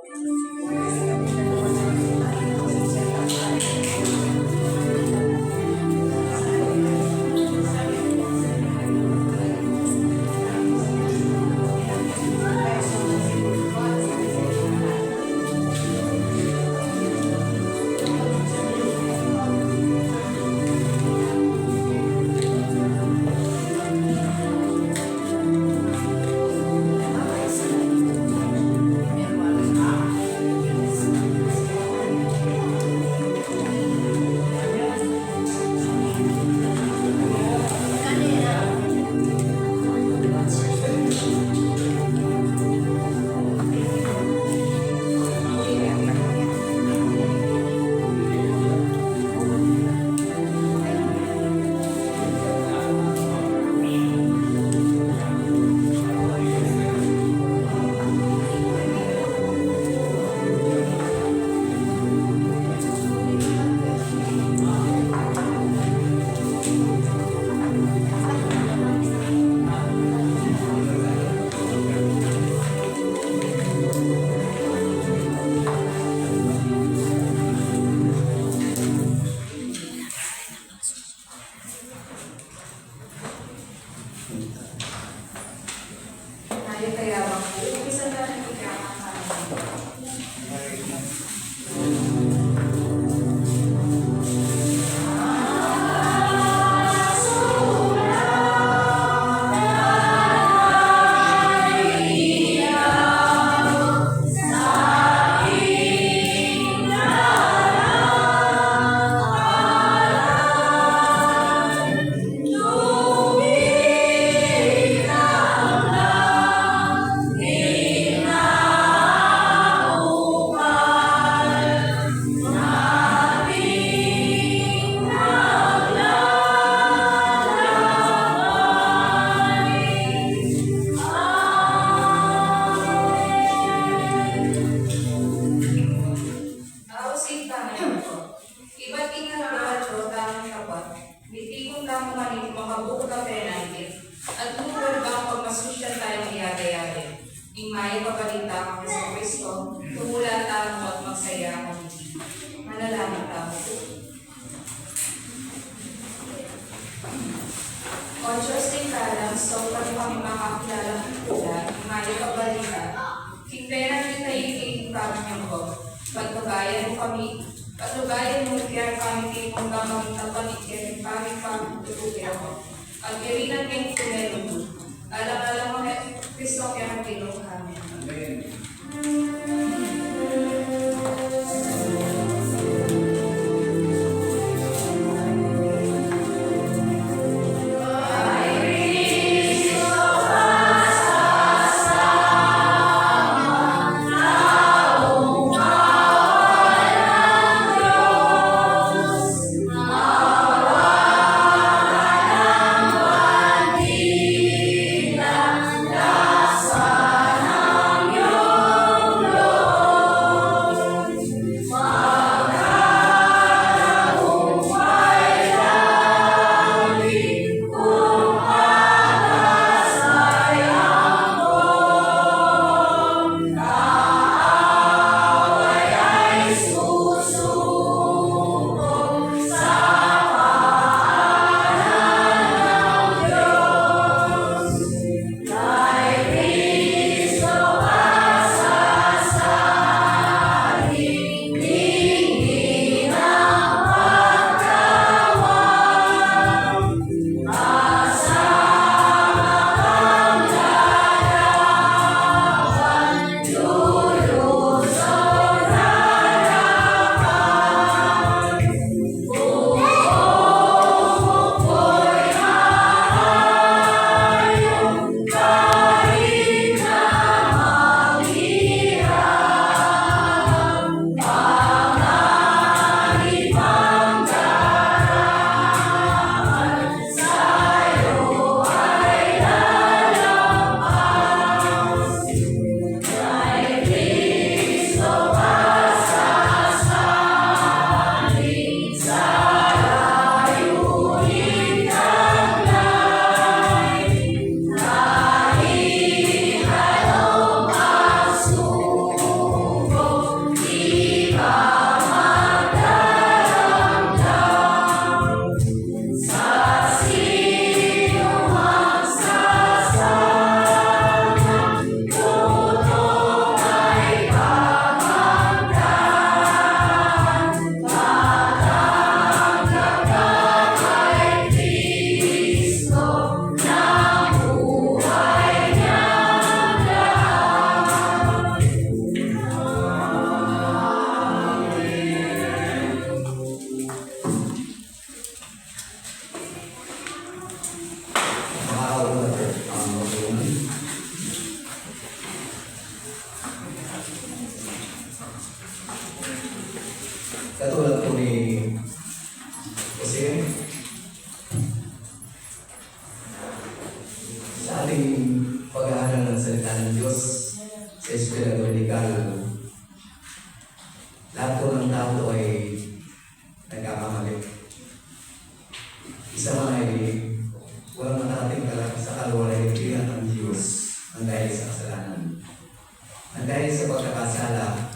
Yo Katulad po ni Jose, sa ating pag-aaral ng salita ng Diyos sa Eskwela Dominical, lahat po ng tao ay nagkakamali. Isa man ay walang nakarating sa kaluwalhatian ng Diyos ang dahil sa kasalanan. Ang dahil sa pagkakasala,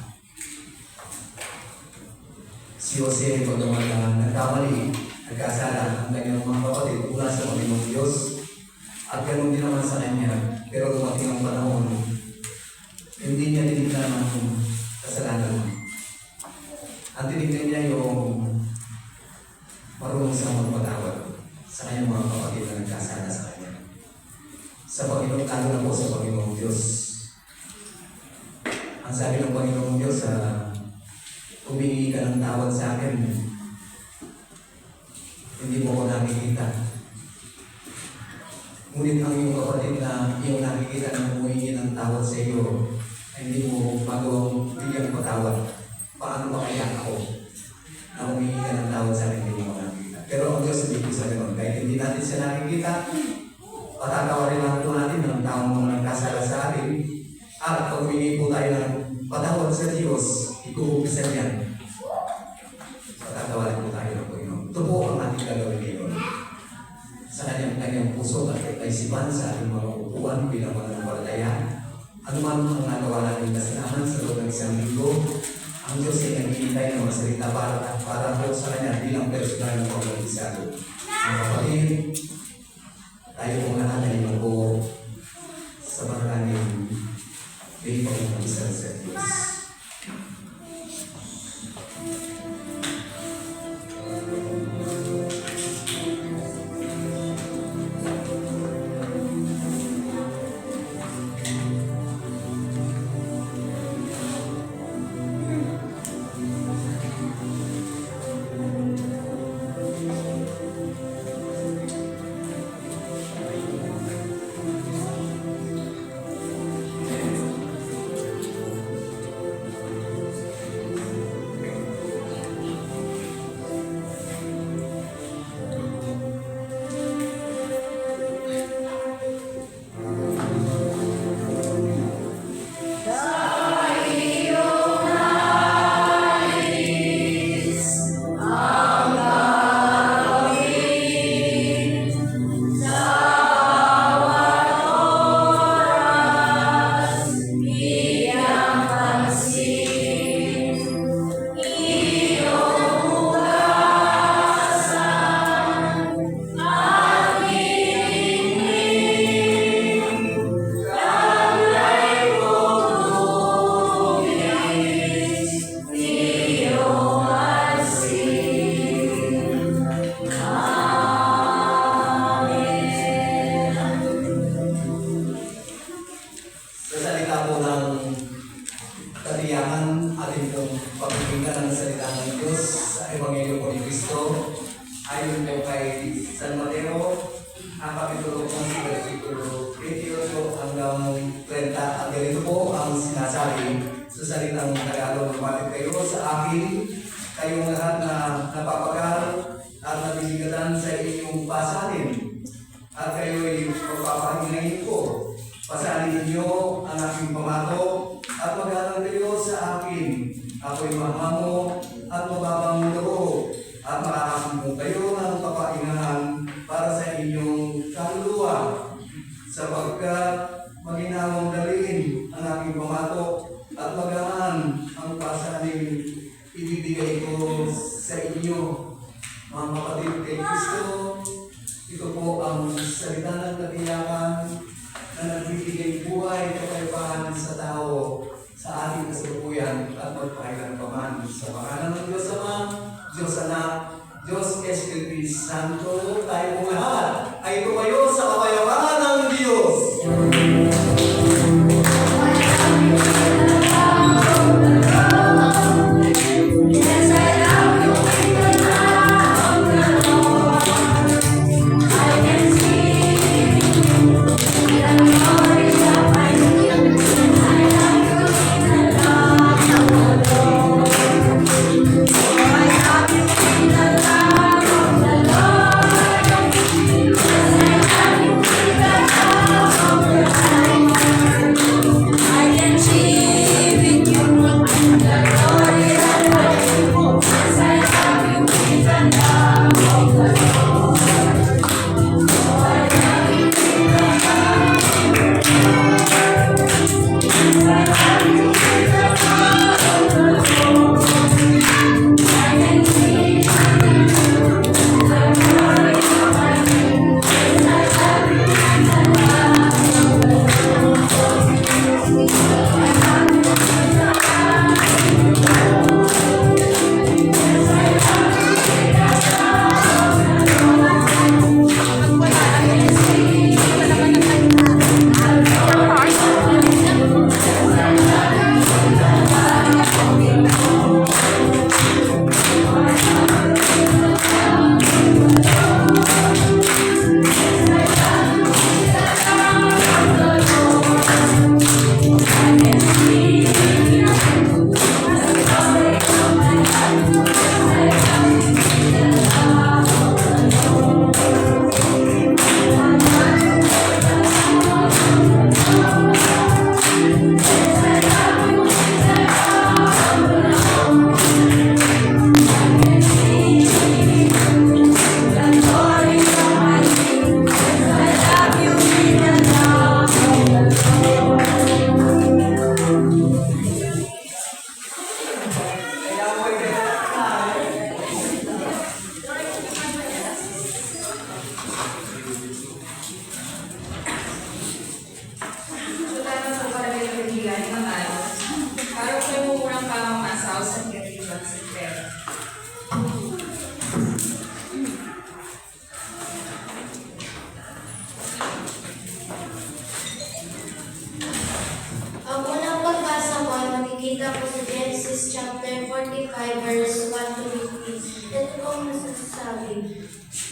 si Jose ay nagkamali, nagkasala ang kanyang mga kapatid mula sa Panginoong Diyos at ganoon din naman sa kanya. Pero dumating ang panahon, hindi niya tinignan ang kasalanan. Ang tinignan niya yung marunong siyang magpatawad sa kanyang mga kapatid na nagkasala sa kanya. Sa Panginoon, lalo na po sa Panginoong Diyos. Ang sabi ng Panginoong Diyos, humingi ka ng tawad sa akin, hindi mo ko nakikita. Ngunit ang iyong kapatid na iyong nakikita na humingi ng tawad sa iyo, ay hindi mo magawang bigyang patawad. Paano ba kaya ako na humingi ka ng tawad sa akin, hindi mo nakikita? Pero ang Diyos hindi ko sa ganoon. Kahit hindi natin siya nakikita, patatawarin lang po natin ng taong mga nagkasala sa atin. At pag humingi po tayo ng patawad sa Diyos, ikuupisan yan. Patatawarin po tayo ng Panginoon. Ito po ang ating gagawin ngayon. Sa kanyang puso at kaisipan sa ating mga upuan bilang mga nampalataya. Ano man ang nagawa natin kasalanan sa loob ng isang linggo, ang Diyos ay naghihintay ng mga salita para po sa kanya bilang personal na pagbatisado. Ang kapatid, tayo po lahat ay magpo sa maraming hindi pa kong mag-isang sa Diyos. Kayong lahat na napapagal at nabibigatan sa inyong pasalin at kayo ay magpapahingin ko. Pasalin ninyo ang aking pamato at mag-aral kayo sa akin. Ako'y mahamo at mababang loob at makakasin kayo ng kapahingahan para sa inyong kaluluwa sapagkat maginawang dalhin ang aking pamato at magaan ang pasalin ibibigay ko sa inyo, mga kapatid kay Kristo. Ito po ang salita ng katiyakan na nagbibigay buhay kapayapaan sa tao sa ating kasalukuyan at magpakailan pa man. Sa pangalan ng Diyos Ama, Diyos Anak, Diyos Espiritu Santo, tayo po lahat ay tumayo sa kapayapaan ng Diyos. Oh makikita po sa Genesis chapter 45 verse 1 to 15. Ito po ang nasasabi.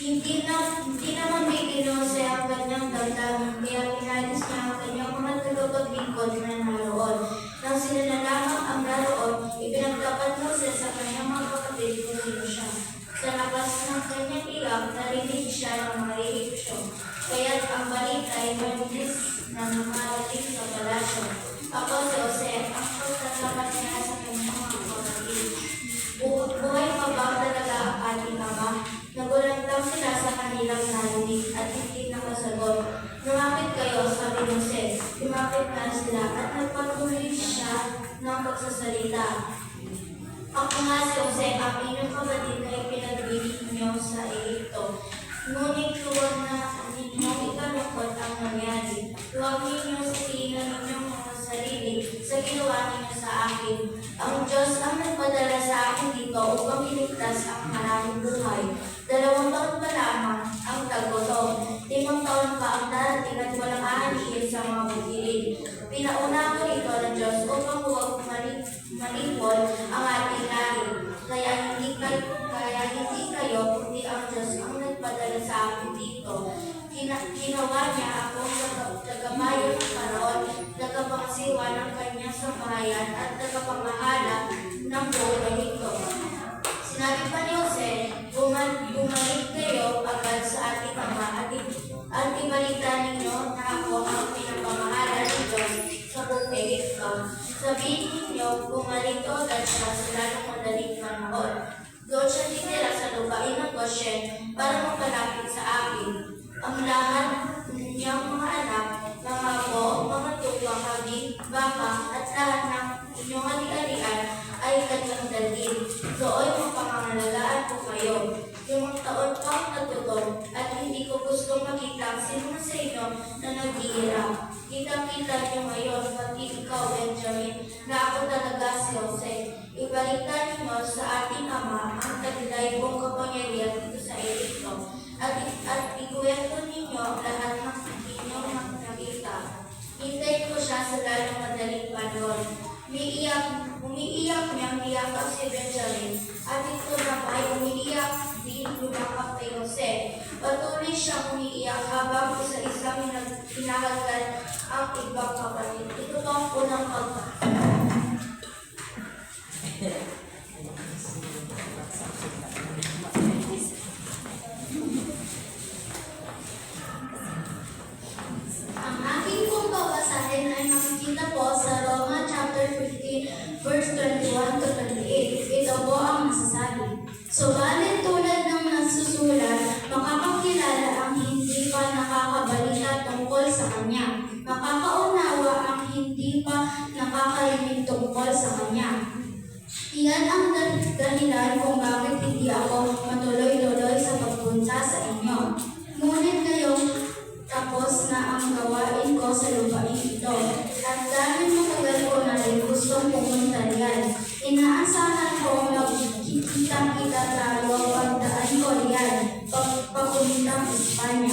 Hindi naman may kinose ang kanyang damdamin, kaya pinalis niya ang kanyang mga tagapaglingkod na naroon. Nang sila na lamang ang naroon, ipinagdapat Moses sa kanyang mga kapatid kung sino siya. Sa labas ng kanyang iyak, narinig siya ng mga Ehipsyo. Kaya't ang balita ay mabilis na namarating sa palasyo. Ako si Jose, ang pagtatapat niya sa kanyang mga kapatid. Buhay pa ba talaga ang ating ama? Nagulat lang sila sa kanilang narinig at hindi nakasagot. Lumapit kayo, sabi ni Jose. Lumapit na sila at nagpatuloy siya ng pagsasalita. Ako nga si Jose, ang inyong kapatid na ipinagbili niyo sa Egypto. Ngunit huwag na ninyong ikalungkot ang nangyari. Huwag ninyong sisihan ninyong mga sarili sa ginawa ninyo sa akin. Ang Diyos ang nagpadala sa akin dito upang iligtas ang maraming buhay. 2 taon pa lamang ang tagutong. 5 taon pa ang darating at walang aanihin sa mga bugilid. Pinauna ko ito ng Diyos upang huwag malipol ang ating lahi. Kaya hindi kayo, kundi ang Diyos ang nagpadala sa akin dito. Ginawa niya akong tagabayo ng Paraon, tagapangasiwa ng kanyang sambahayan at tagapamahala ng buong Ehipto. Sinabi pa ni Jose, bumalik kayo agad sa ating ama at ibalita ninyo na ako ang pinapamahala ng Diyos sa buong Ehipto. Sabihin ninyo, bumalik ko agad siya sa lalong madaling panahon. Doon siya tinira sa lupain ng Goshen para magpalapit sa akin. Ang lahat niyang mga anak, mga apo, mga tuwang haging, baka at lahat ng inyong ari-arian ay kanyang dalhin. Doon mapangangalagaan ko kayo. 5 taon pa ang nagtutong at hindi ko gustong makita ang sino sa inyo na naghihirap. Kitang-kita niyo ngayon, pati ikaw, Benjamin, na ako talaga si Jose. Ibalita ninyo sa ating ama ang tagdaibong kapangyarihan dito sa Egypto at ikuwento ninyo lahat ng inyong nakita. Hintayin ko siya sa lalong madaling panahon. Umiiyak niyang niyakap si Benjamin at ito na ay umiiyak din lumakap kay Jose. Patuloy siyang umiiyak habang isa-isang hinahalgal ang ibang kapatid. Ito po ang unang Ang ating pong babasahin ay makikita po sa Roma chapter 15 verse 21 to 28. Ito po ang masasabi. Subalit tulad ng nasusulat, makakakilala ang hindi pa nakakabalita tungkol sa kanya. Makakaunawa ang hindi pa nakakarinig tungkol sa kanya. Iyan ang dahilan kung bakit hindi ako matuloy-tuloy sa pagpunta sa inyo. Ngunit ngayong tapos na ang gawain ko sa lupain ito, at dahil matagal ko na rin gustong pumunta riyan, inaasahan ko magkikita-kita tayo pagdaan ko riyan, papuntang Espanya.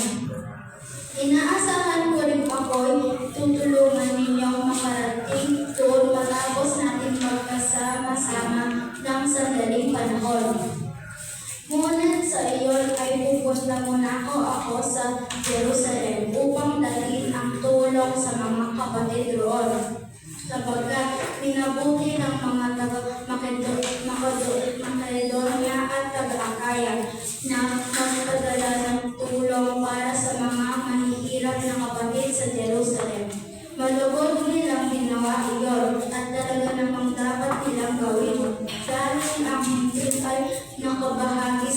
Inaasahan ko rin ako'y tutulungan ninyong makarating doon matapos natin magkasama-sama ng sandaling panahon. Ngunit sa iyon ay pupunta muna ako sa Jerusalem upang dalhin ang tulong sa mga kapatid roon. Sapagkat minabuti ng mga taga-Makedonia at taga-Akaya na magpadala ng tulong para sa mga mahihirap na kapatid sa Jerusalem. Malugod nilang ginawa iyon at talaga namang dapat nilang gawin dahil ang hindi ay nakabahagi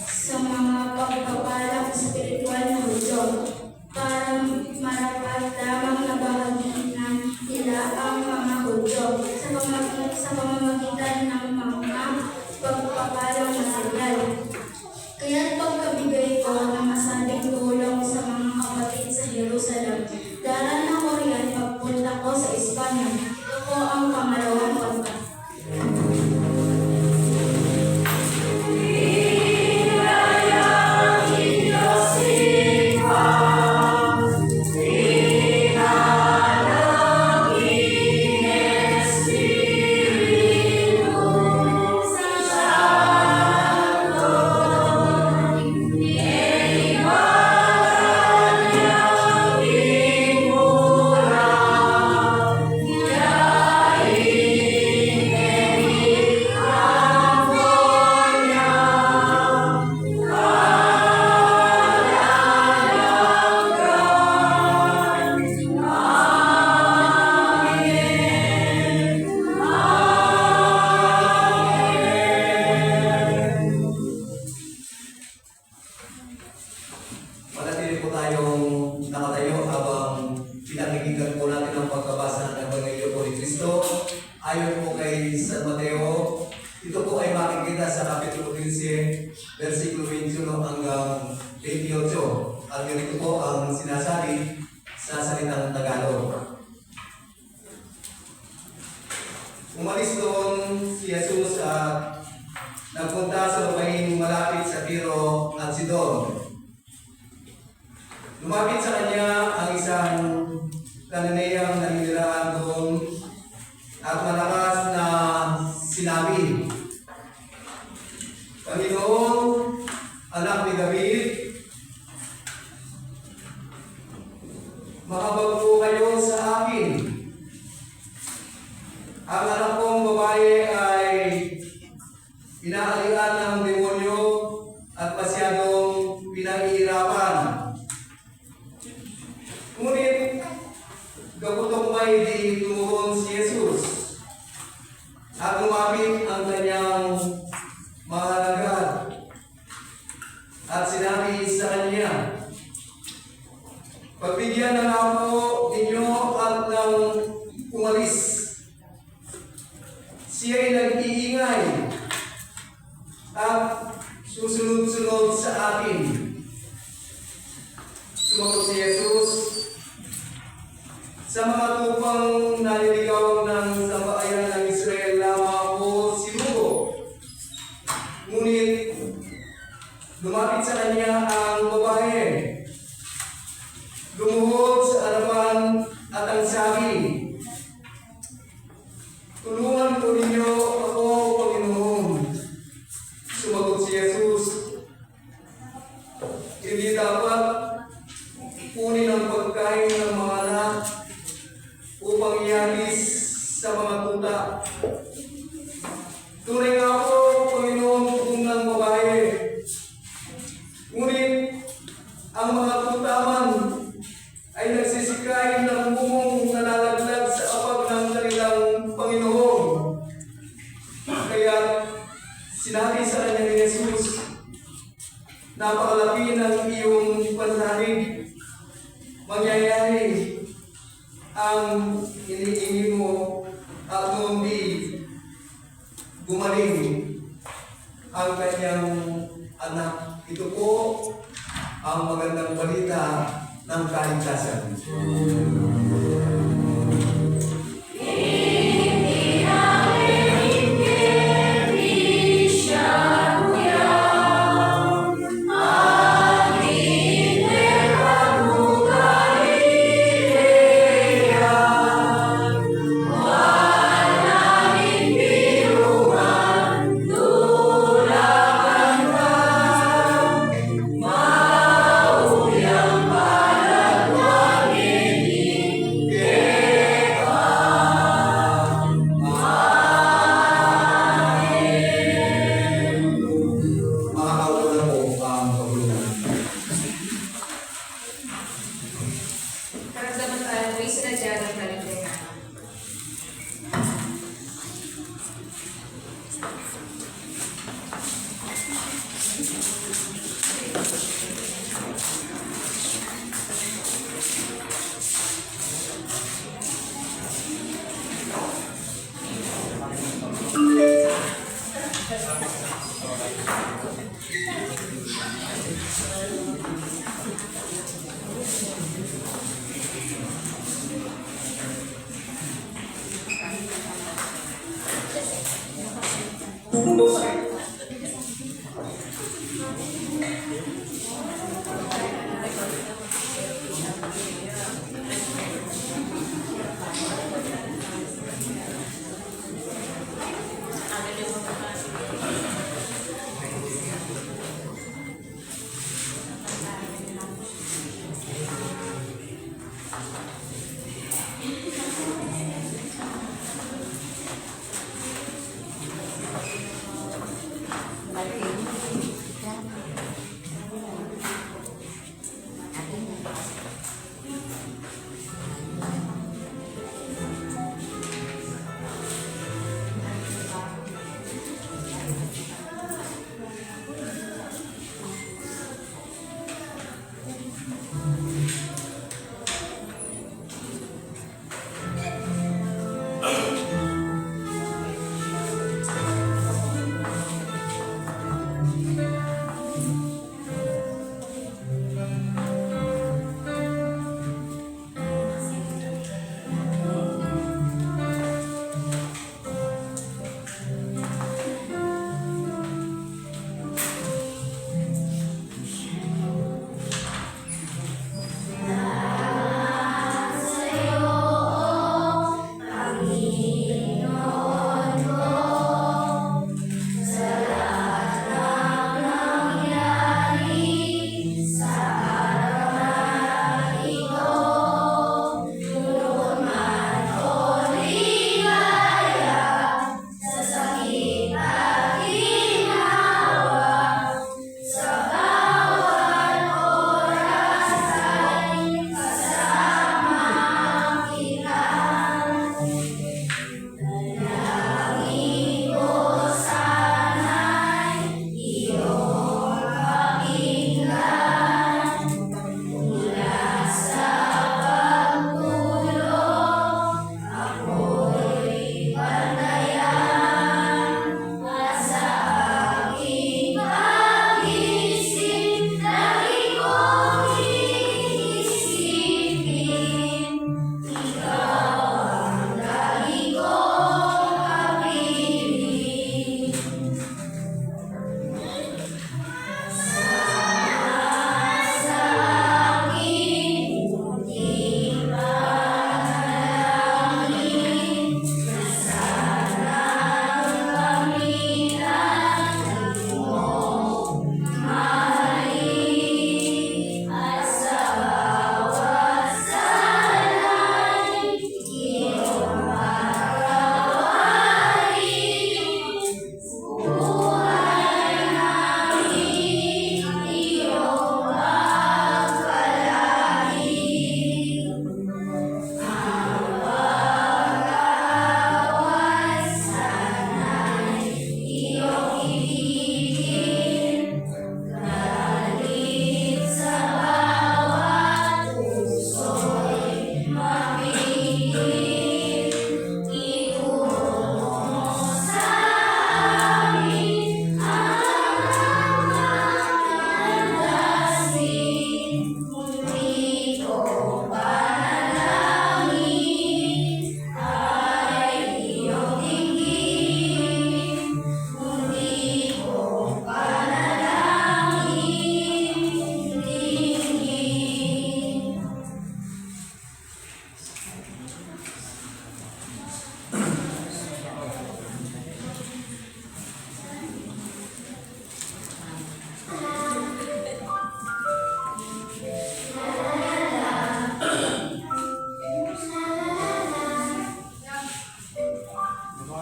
sa mga pagpapalang espiritual na Hudyo para marapat lamang nabahaginan nila ang mga Hudyo sa pamamagitan ng mga pagpapalang material. Kaya't pagkabigay ko ng masabing tulong sa mga kapatid sa Jerusalem, darating ako riyan pagpunta ko sa Espanya. Ito po ang pangalawang pagka. Espíritu ayon po kay San Mateo. Ito po ay makikita sa Kapitulo 15, versikulo 21 hanggang 28. At ganito po ang sinasabi sa salitang Tagalog. Umalis doon si Jesus at nagpunta sa lupain malapit sa Tiro at Sidon. Lumapit sa kanya ang isang Kananeyang naninirahan doon at malakas na sinabi, Panginoon, anak ni David, mahabag po kayo sa akin. Ang anak kong babae ay inaalian ng demonyo at masyadong pinahihirapan. Ngunit, kaputong may di tumuhon si Jesus at lumapit ang kanyang mga alagad at sinabi sa kanya, pagbigyan na lang po ninyo at nang umalis. Siya'y nag-iingay at susunod-sunod sa atin. Sumagot si Jesus, sa mga tupang naliligaw ng sambahayan ng Israel lamang ako sinugo. Ngunit lumapit sa kanya ang babae, lumuhod sa harapan at ang sabi, tulungan po ninyo ako, Panginoon. Sumagot si Jesus, hindi dapat kunin ang pagkain ng mga anak upang ialis sa mga tuta. Tunay nga po, Panginoon, kung ng babae. Ngunit ang mga tuta man ay nagsisikay ng bumong nalalaglag sa apag ng kanilang Panginoon. Kaya sinabi sa kanya ni Jesus, napakalaki ng iyong pananalig. Mangyayari ang iniingin mo at noon di gumaling ang kanyang anak. Ito po ang magandang balita ng kaligtasan.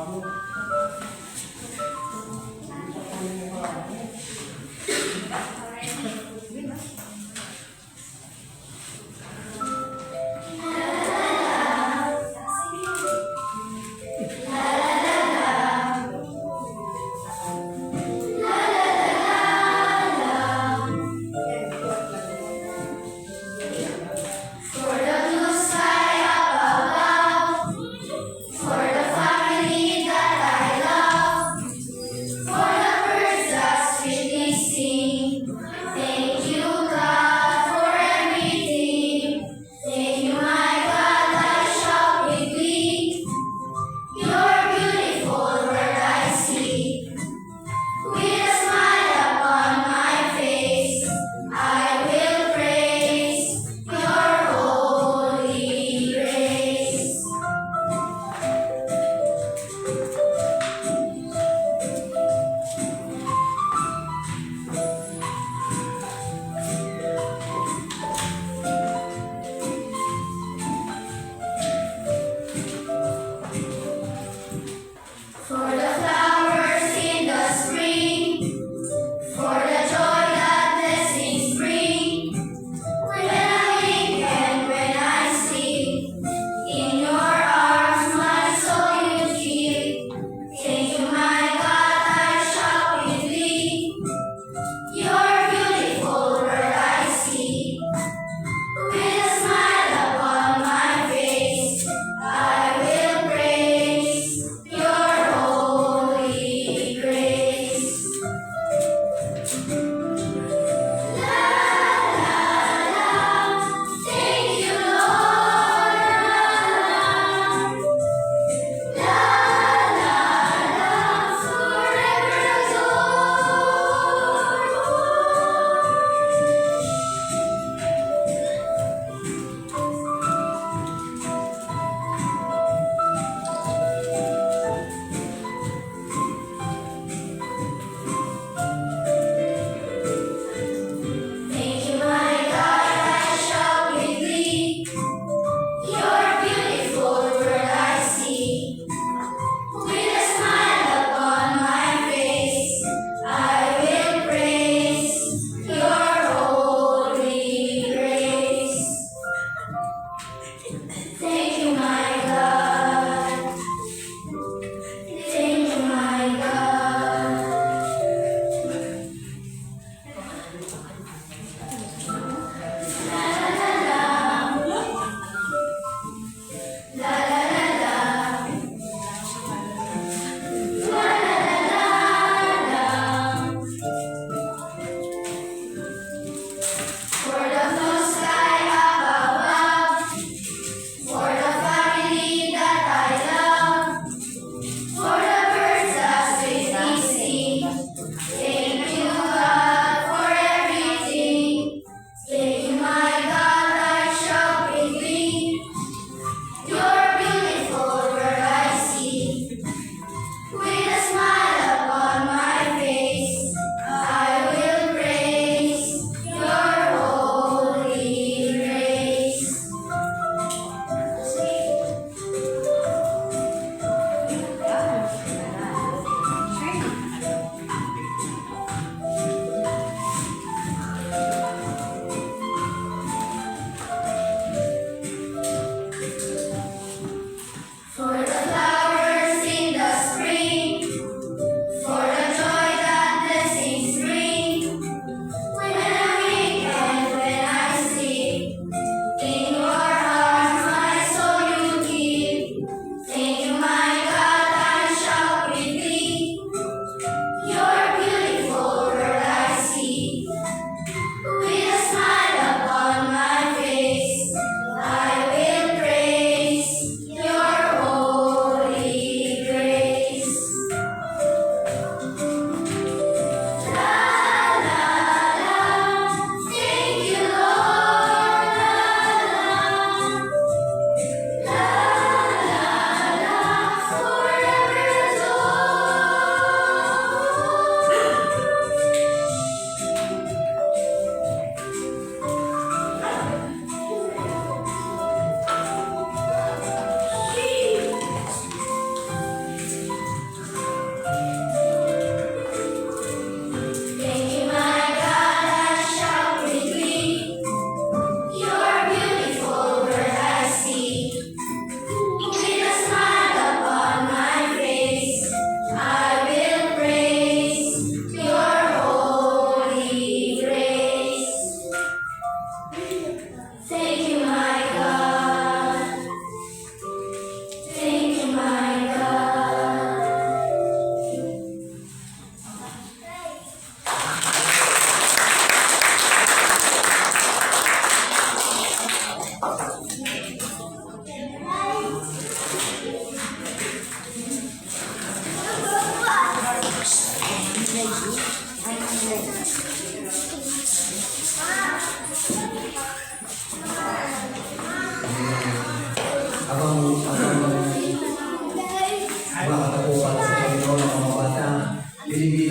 For the blue sky up above, for the family that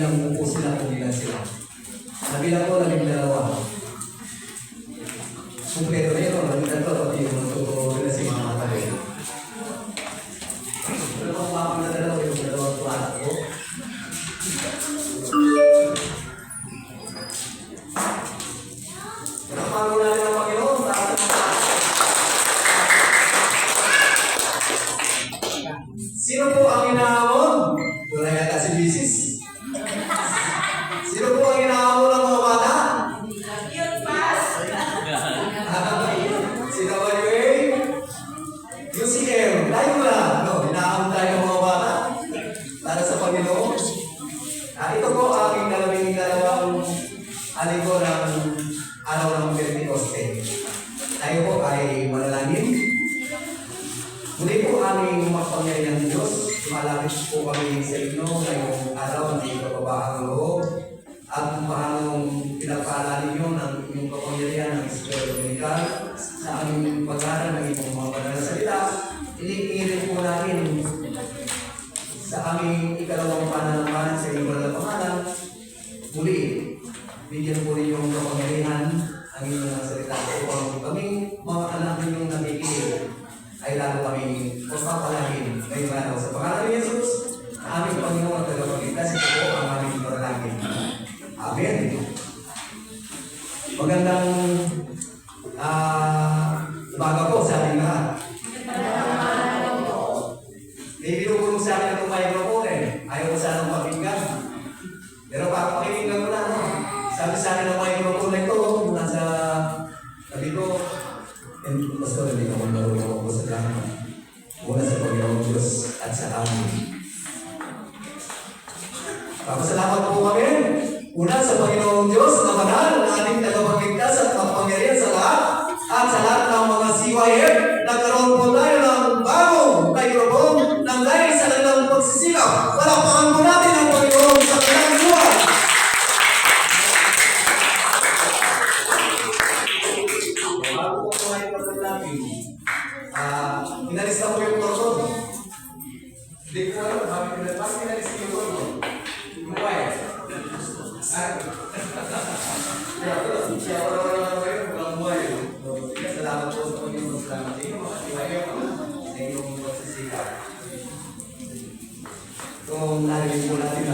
ilang upo sila kung ilan sila. Nabilang ko, 12. Kumpleto na yun, nandito, pati yung matuturo nila si mga kapatid. Pero kung makakita na yung dalawang tuwala ko, napano natin ang Panginoon para sino po ang inaamon? Wala yata si Bisis. Sino po ang inaamon ng mga bata? Si WA, UCM, tayo na. No, inaamon tayo ng mga bata para sa Panginoon. Ito po ang dalawang aligo ng araw ng Pentecoste. Tayo po ay manalangin. Muli po aming makapangyarihan ng Diyos. Lumalapit po kami sa inyo ngayong araw ng ipababahang loob at kung paanong pinagpaalala ninyo ng inyong kapangyarihan ng Espiritu Dominical sa aming pag-aaral ng inyong mga banal na salita. Iniingirin po natin sa aming ikalawang pananampanan sa inyong banal na pangalan. Muli, bigyan po rin yung kapangyarihan ang inyong mga salita upang kaming mga anak ninyong nakikinig ay lalo kaming magpapalagin ngayong araw. Sa pangalan ni Jesus, na aming Panginoon at Tagapagligtas, ito po ang aming panalangin. Amen. Magandang umaga po sa ating lahat. May binubulong sa akin itong microphone eh. Ayaw ko sanang pakinggan. Pero pakinggan ko na. No? Sabi sa akin ng microphone na ito, nasa tabi ko, Pastor, hindi naman marunong ako sa drama. Una sa Panginoon Diyos at sa amin. Papasalamat po kami. Una sa Panginoon Diyos na banal na ating tagapagligtas at kapangyarihan sa lahat at sa lahat ng mga CYF. Nagkaroon po tayo ng bagong microphone ng dahil sa kanilang pagsisikap. Palakpakan po natin ang Panginoon sa kanilang buhay. Bago po kumain pa sa namin, inalista po yung torso. Hindi ko alam, bakit inalista yung torso? Buhay. Siya ko naman kayo, mukhang buhay. Salamat po sa Panginoon. Salamat sa inyo, mga tiwayo, sa inyong pagsisikap. Kung narinig po natin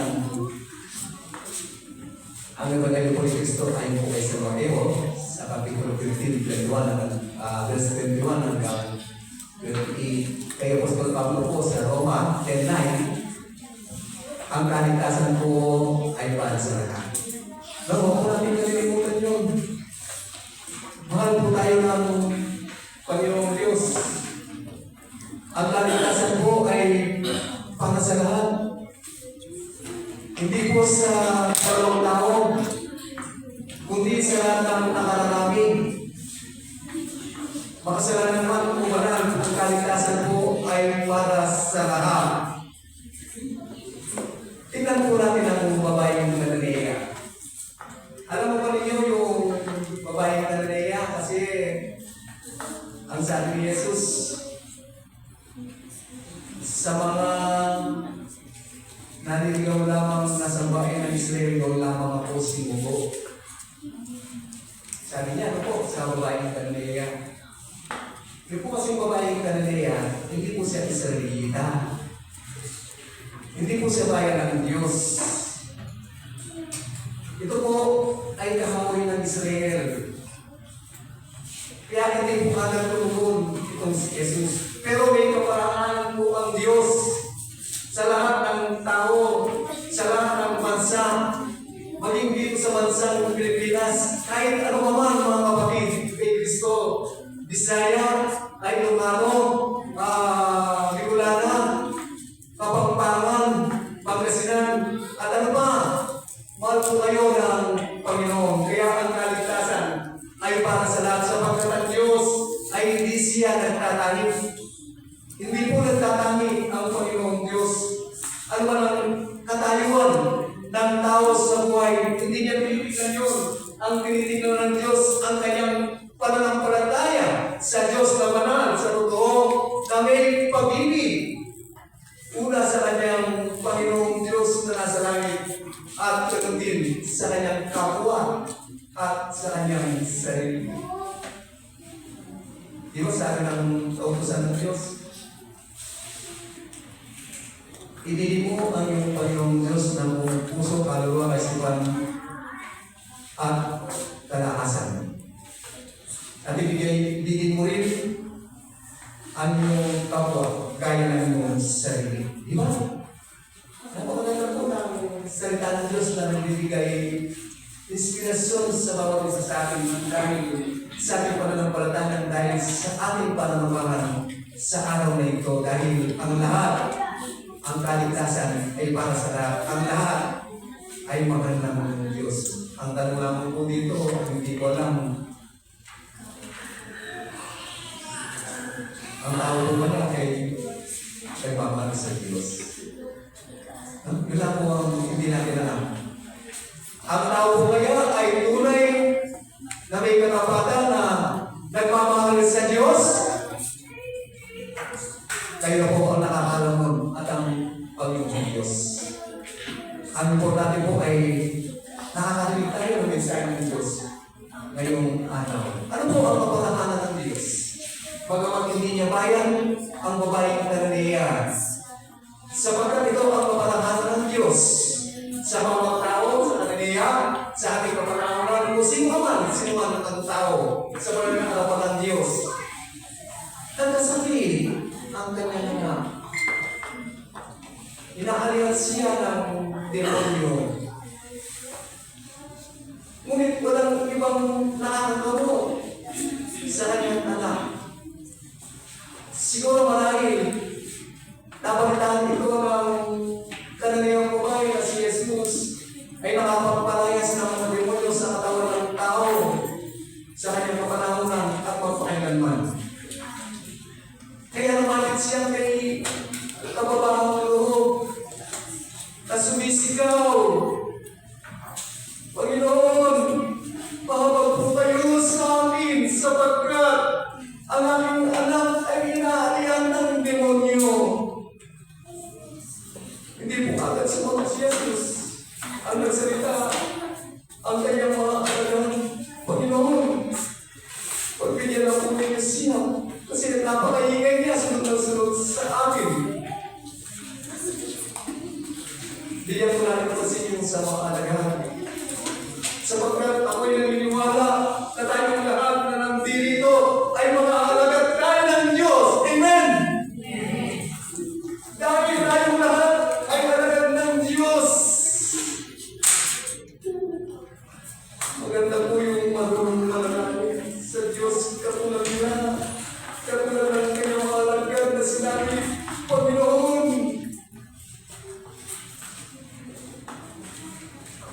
ang Ebanghelyo po ni Cristo ayon po kay San Mateo sa Kapitulo 15, verse 21 hanggang 28. Kay Apostol Pablo po sa Roma 10:9, ang kaligtasan po ay para sa lahat. No, huwag po natin kalilimutan yun. Mahal po tayo ng Panginoong Diyos. Ang kaligtasan po ay para sa lahat. Hindi po sa parang tao, kundi sa lahat ng nakararami. Makasalanan naman po banal, ang kaligtasan po ay para sa lahat. Tingnan po natin ang babaeng Galilea. Alam mo ba ninyo yung babaeng Galilea? Kasi ang sabi ni Jesus, sa mga naniligaw lamang na sambahin ng Israel, daw lamang ako sinubo. Sabi niya, ano po, sa babaeng Galilea. Yung po kasing babaeng Galilea, hindi po siya Israelita. Hindi po siya bayan ng Diyos. Ito po ay kahamoy ng Israel. Kaya hindi po agad tumugon itong si Jesus. Pero may kaparaanan po ang Diyos sa lahat ng tao, sa lahat ng bansa, maging dito sa bansang Pilipinas, kahit ano man mga kapatid kay Kristo, Bisaya, ay Ilocano, Bicolana, Kapampangan, Pangasinan, at ano pa, mahal po kayo ng Panginoon. Kaya ang kaligtasan ay para sa lahat, sapagkat ang Diyos ay hindi siya nagtatangi. Hindi po nagtatangi ang Panginoong Diyos. Ano man ang katayuan ng tao sa buhay, hindi niya pinipigan yun. Ang tinitingnan ng Diyos, ang kanyang pananampalataya sa Diyos na banal, sa totoo, na may pag-ibig. Una sa kanyang Panginoong Diyos na nasa langit, at ganoon din sa kanyang kapwa at sa kanyang sarili. Di ba sa akin ang kautusan ng Diyos? Idili mo ang iyong Panginoong Diyos ng buong puso, kaluluwa, kaisipan, at kalakasan. At ibigin mo rin ang iyong kapwa gaya ng iyong sarili. Di ba? Napakaganda po ng salita ng Diyos na nagbibigay inspirasyon sa bawat isa sa atin dahil sa ating pananampalataya, dahil sa ating pananampalataya sa araw na ito, dahil ang lahat, ang kaligtasan ay para sa lahat. Ang lahat ay mahal ng Diyos. Ang tanong naman po dito, hindi ko alam. Ang tao po pala ay mamahal sa Diyos. Yun lang po ang hindi natin alam. Ang tao po kaya ay tunay na may katapatan na nagmamahal sa Diyos. Kayo po ang nakakalam nun at ang Panginoong Diyos. Ang importante po ay nakakarinig tayo ng mensahe ng Diyos ngayong araw. Ano po ang kapatahanan ng Diyos? Bagamat hindi niya bayan ang babaeng Cananea, sapagkat ito ang kapatahanan ng Diyos sa mga tao, sa Cananea, sa ating kapatahanan kung sino man ang tao sa mga harapan ng Diyos. Nagkasabihin ang kanyang anak. Inahalian siya ng demonyo. Ngunit walang ibang nakakatamo sa kanyang anak. Siguro marahil napalitan ito ng Cananeong babae na si Jesus ay nakapagpalayas ng mga demonyo sa katawan ng tao sa kanyang kapanahonan at magpakailanman. Kaya lumalit siya kay kababaang loob na sumisigaw, Panginoon, pahawag po kayo sa amin sapagkat ang aming anak ay inaalian ng demonyo. Hindi po agad sumagot si Jesus ang nagsalita ang kanyang mga alagang, Panginoon, pagbigyan na po ninyo siya kasi napakaingay niya sunod sa akin. Bigyan ko natin kasi yung sa mga alagahan. Sapagkat ako'y naniniwala na tayong lahat na nandito ay mga alagad tayo ng Diyos. Amen! Dahil tayong lahat ay alagad ng Diyos. Maganda po yung marunong manalangin sa Diyos katulad na katulad ng kanyang mga alagad na sinabi, Panginoon,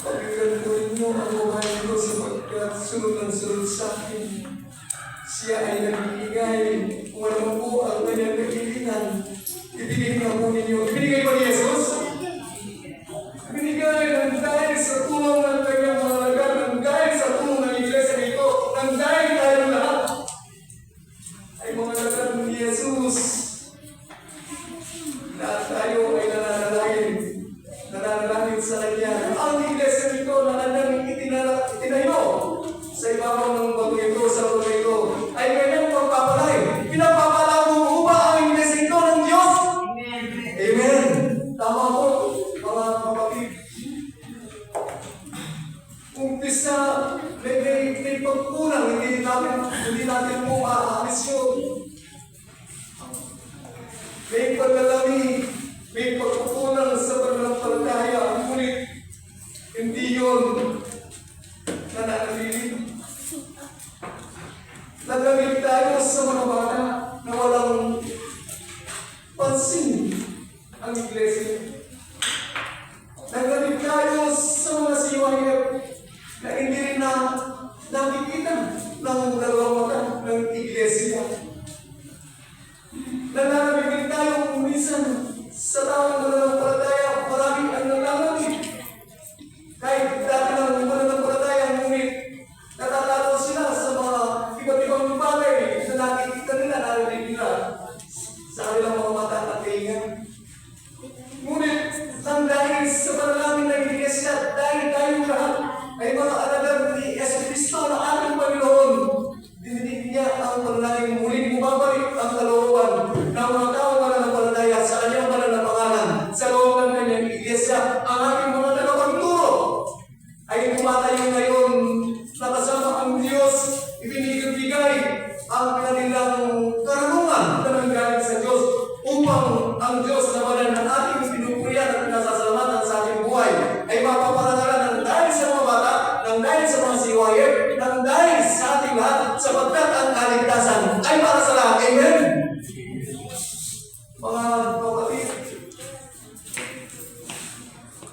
pagkagantuin mo ang buhay ko sapagkat sunod sa akin. Siya ay nag-iingay. Kung ano po ang kanyang nag-iingan, ibigay na po ninyo. Ibinigay ba ni Jesus? Ibinigay ng dahil sa tulong ng kanyang mga alagad, ng dahil sa tulong ng iglesia nito, ng dahil tayo lahat ay mga alagad ni Jesus. Lahat tayo ay nananalangin sa kanya. Ang iglesia nito na kanyang itinayo sa ibabaw ng bago ito, sa bago ito, ay kanyang pagpapalay. Pinapapala mo ba ang iglesia ito ng Diyos? Amen. Amen. Tama po, mga kapatid. Umpisa, may pagkulang, hindi natin po maaalis yun. May paglalami, may pagkukulang sa pananampalataya, ngunit hindi yun nananalili. Naglamig tayo sa mga bata na walang pansin ang iglesia. Naglamig tayo sa mga siwahirap na hindi rin nakikita ng dalawang mata ng iglesia.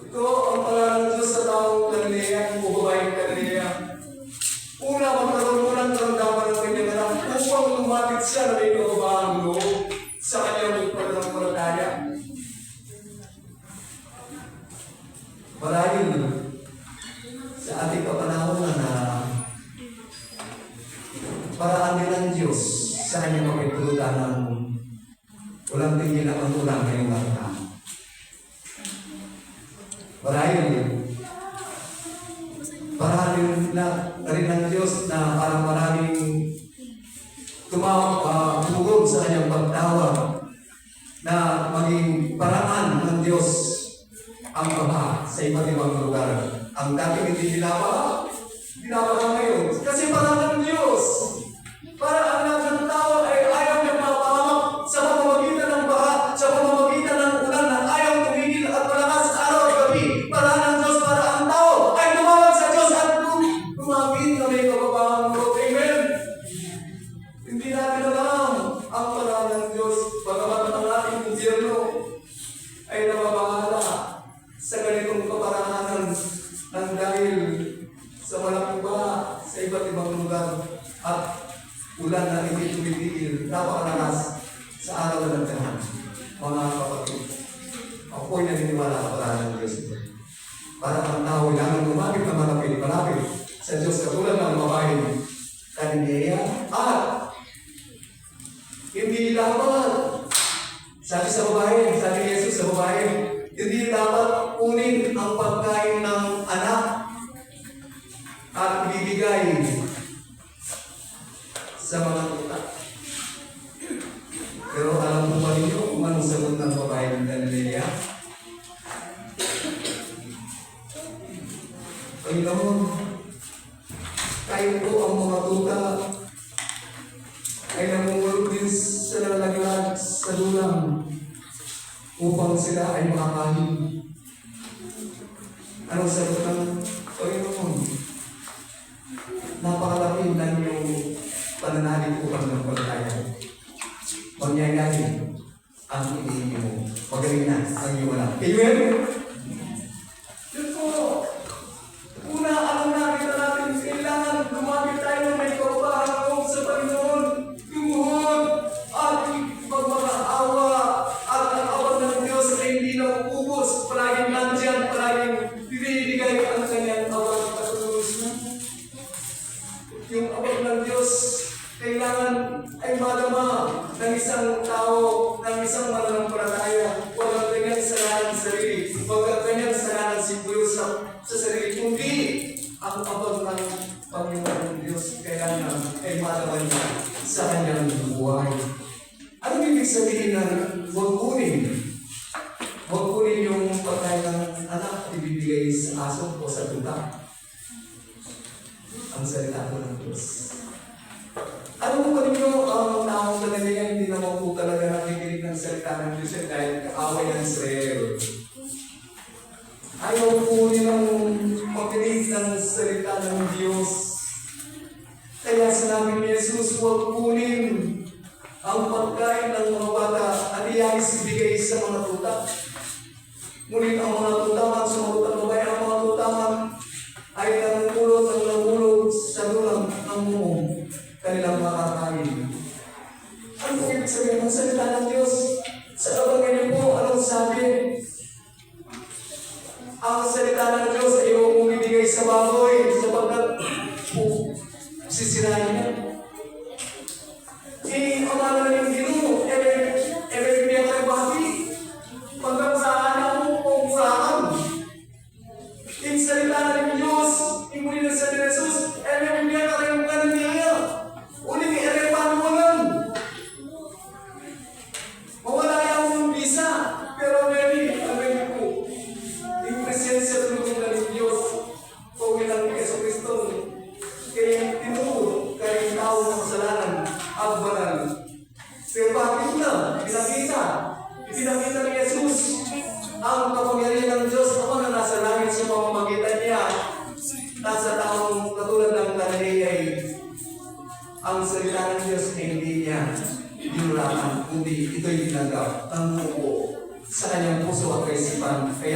Ito ang pangalan ng Diyos sa taong Galilea, o babaeng Galilea. Una, magkaroon mo ng karamdaman ng kanyang anak upang lumapit siya na may kababahang loob sa kanyang pananampalataya. Marahil sa ating kapanahonan na paraan din ng Diyos sa kanyang makipulutan ng walang tingin na pantulang ngayong araw. Marahil paraan na rin ng Diyos na parang maraming tumugod sa kanyang pagtawag na maging paraan ng Diyos ang baha sa iba't ibang lugar. Ang dating hindi dinapa ngayon. Kasi parang ng Diyos. Para ang lahat ng tao ay ayaw niyang mapahamak sa pamamagitan ng baha, sa pamamagitan ng ulan na ayaw tumigil at malakas araw at gabi. Para ng Diyos, para ang tao ay tumawag sa Diyos at lumapit na may kababahang loob. Amen? Hindi natin alam ang paraan ng Diyos. Bagamat ang ating gobyerno ay nababahala sa ganitong kaparaanan ng dahil sa malaking baha sa iba't ibang lugar at ulan na hindi tumitigil, napakalakas sa araw na nagtahan. Mga kapatid, ako po'y naniniwala sa paraan ng Diyos ito. Para ang tao kailangan lumapit na malapit sa Diyos katulad ng babaeng Galilea at hindi dapat, sabi ni Jesus sa babae, hindi dapat kunin ang pagkain ng anak at ibibigay sa mga tuta. Pero alam mo ba ninyo kung anong sagot ng babae ng Galilea? Panginoon, kayo po ang mga tuta ay namumulog din sa lalaglag sa dulang upang sila ay makakain. Anong sagot ng Panginoon? Napakalaki ng iyong pananalig upang ng pagkaya. Mangyayari ang iniingi mo. Magaling na ang iyong anak. Amen? Yun po. Una, alam natin kailangan gumamit tayo ng may kapabahan loob sa Panginoon. Lumuhod at magmakaawa at ang awa ng Diyos ay hindi na uubos. Palaging nandyan, palaging binibigay ang kanyang awa at katulus na. Yung awa ng Diyos kailangan ay madama ng isang tao, ng isang mananampalataya. Huwag kanyang sarahan sa sarili. Huwag kanyang sarahan sa sarili. Kundi ang abag ng Panginoon Diyos kailangan ay madama niya sa kanyang buhay. Ano ibig sabihin ng huwag kunin? Huwag kunin yung pagkain ng anak at ibibigay sa aso o sa tuta. Ang salita po ng Diyos. Ano po ba ninyo ang taong Galilea hindi naman po talaga nakikinig ng salita ng Diyos dahil kaaway ng Israel? Ayaw po nilang makinig ng salita ng Diyos. Kaya sinabi ni Jesus, huwag kunin ang pagkain ng mga bata at iyayos ibigay sa mga tuta. Ngunit ang mga tuta man sumagot ang babae, ang mga tuta man ay nangulog sa dulang ng mumong kanilang makakain. Ano po ibig sabihin ng salita ng Diyos? Sa kabagay niyo po, anong sabi? Ang salita ng Diyos ay huwag mong ibigay sa baboy sapagkat sisirain niya. Ang ano na yung gino, bibigyan ka ng babi. Pagkat sa anak mo, kung saan. Yung salita ng Diyos, yung muli na sa Jesus, bibigyan ka ng kananiya. Ulit ni panuwalan. Mawala yung visa, pero maybe po. Yung presensya ng Diyos, kung ilang Yeso Cristo, kaya tinuro, kaya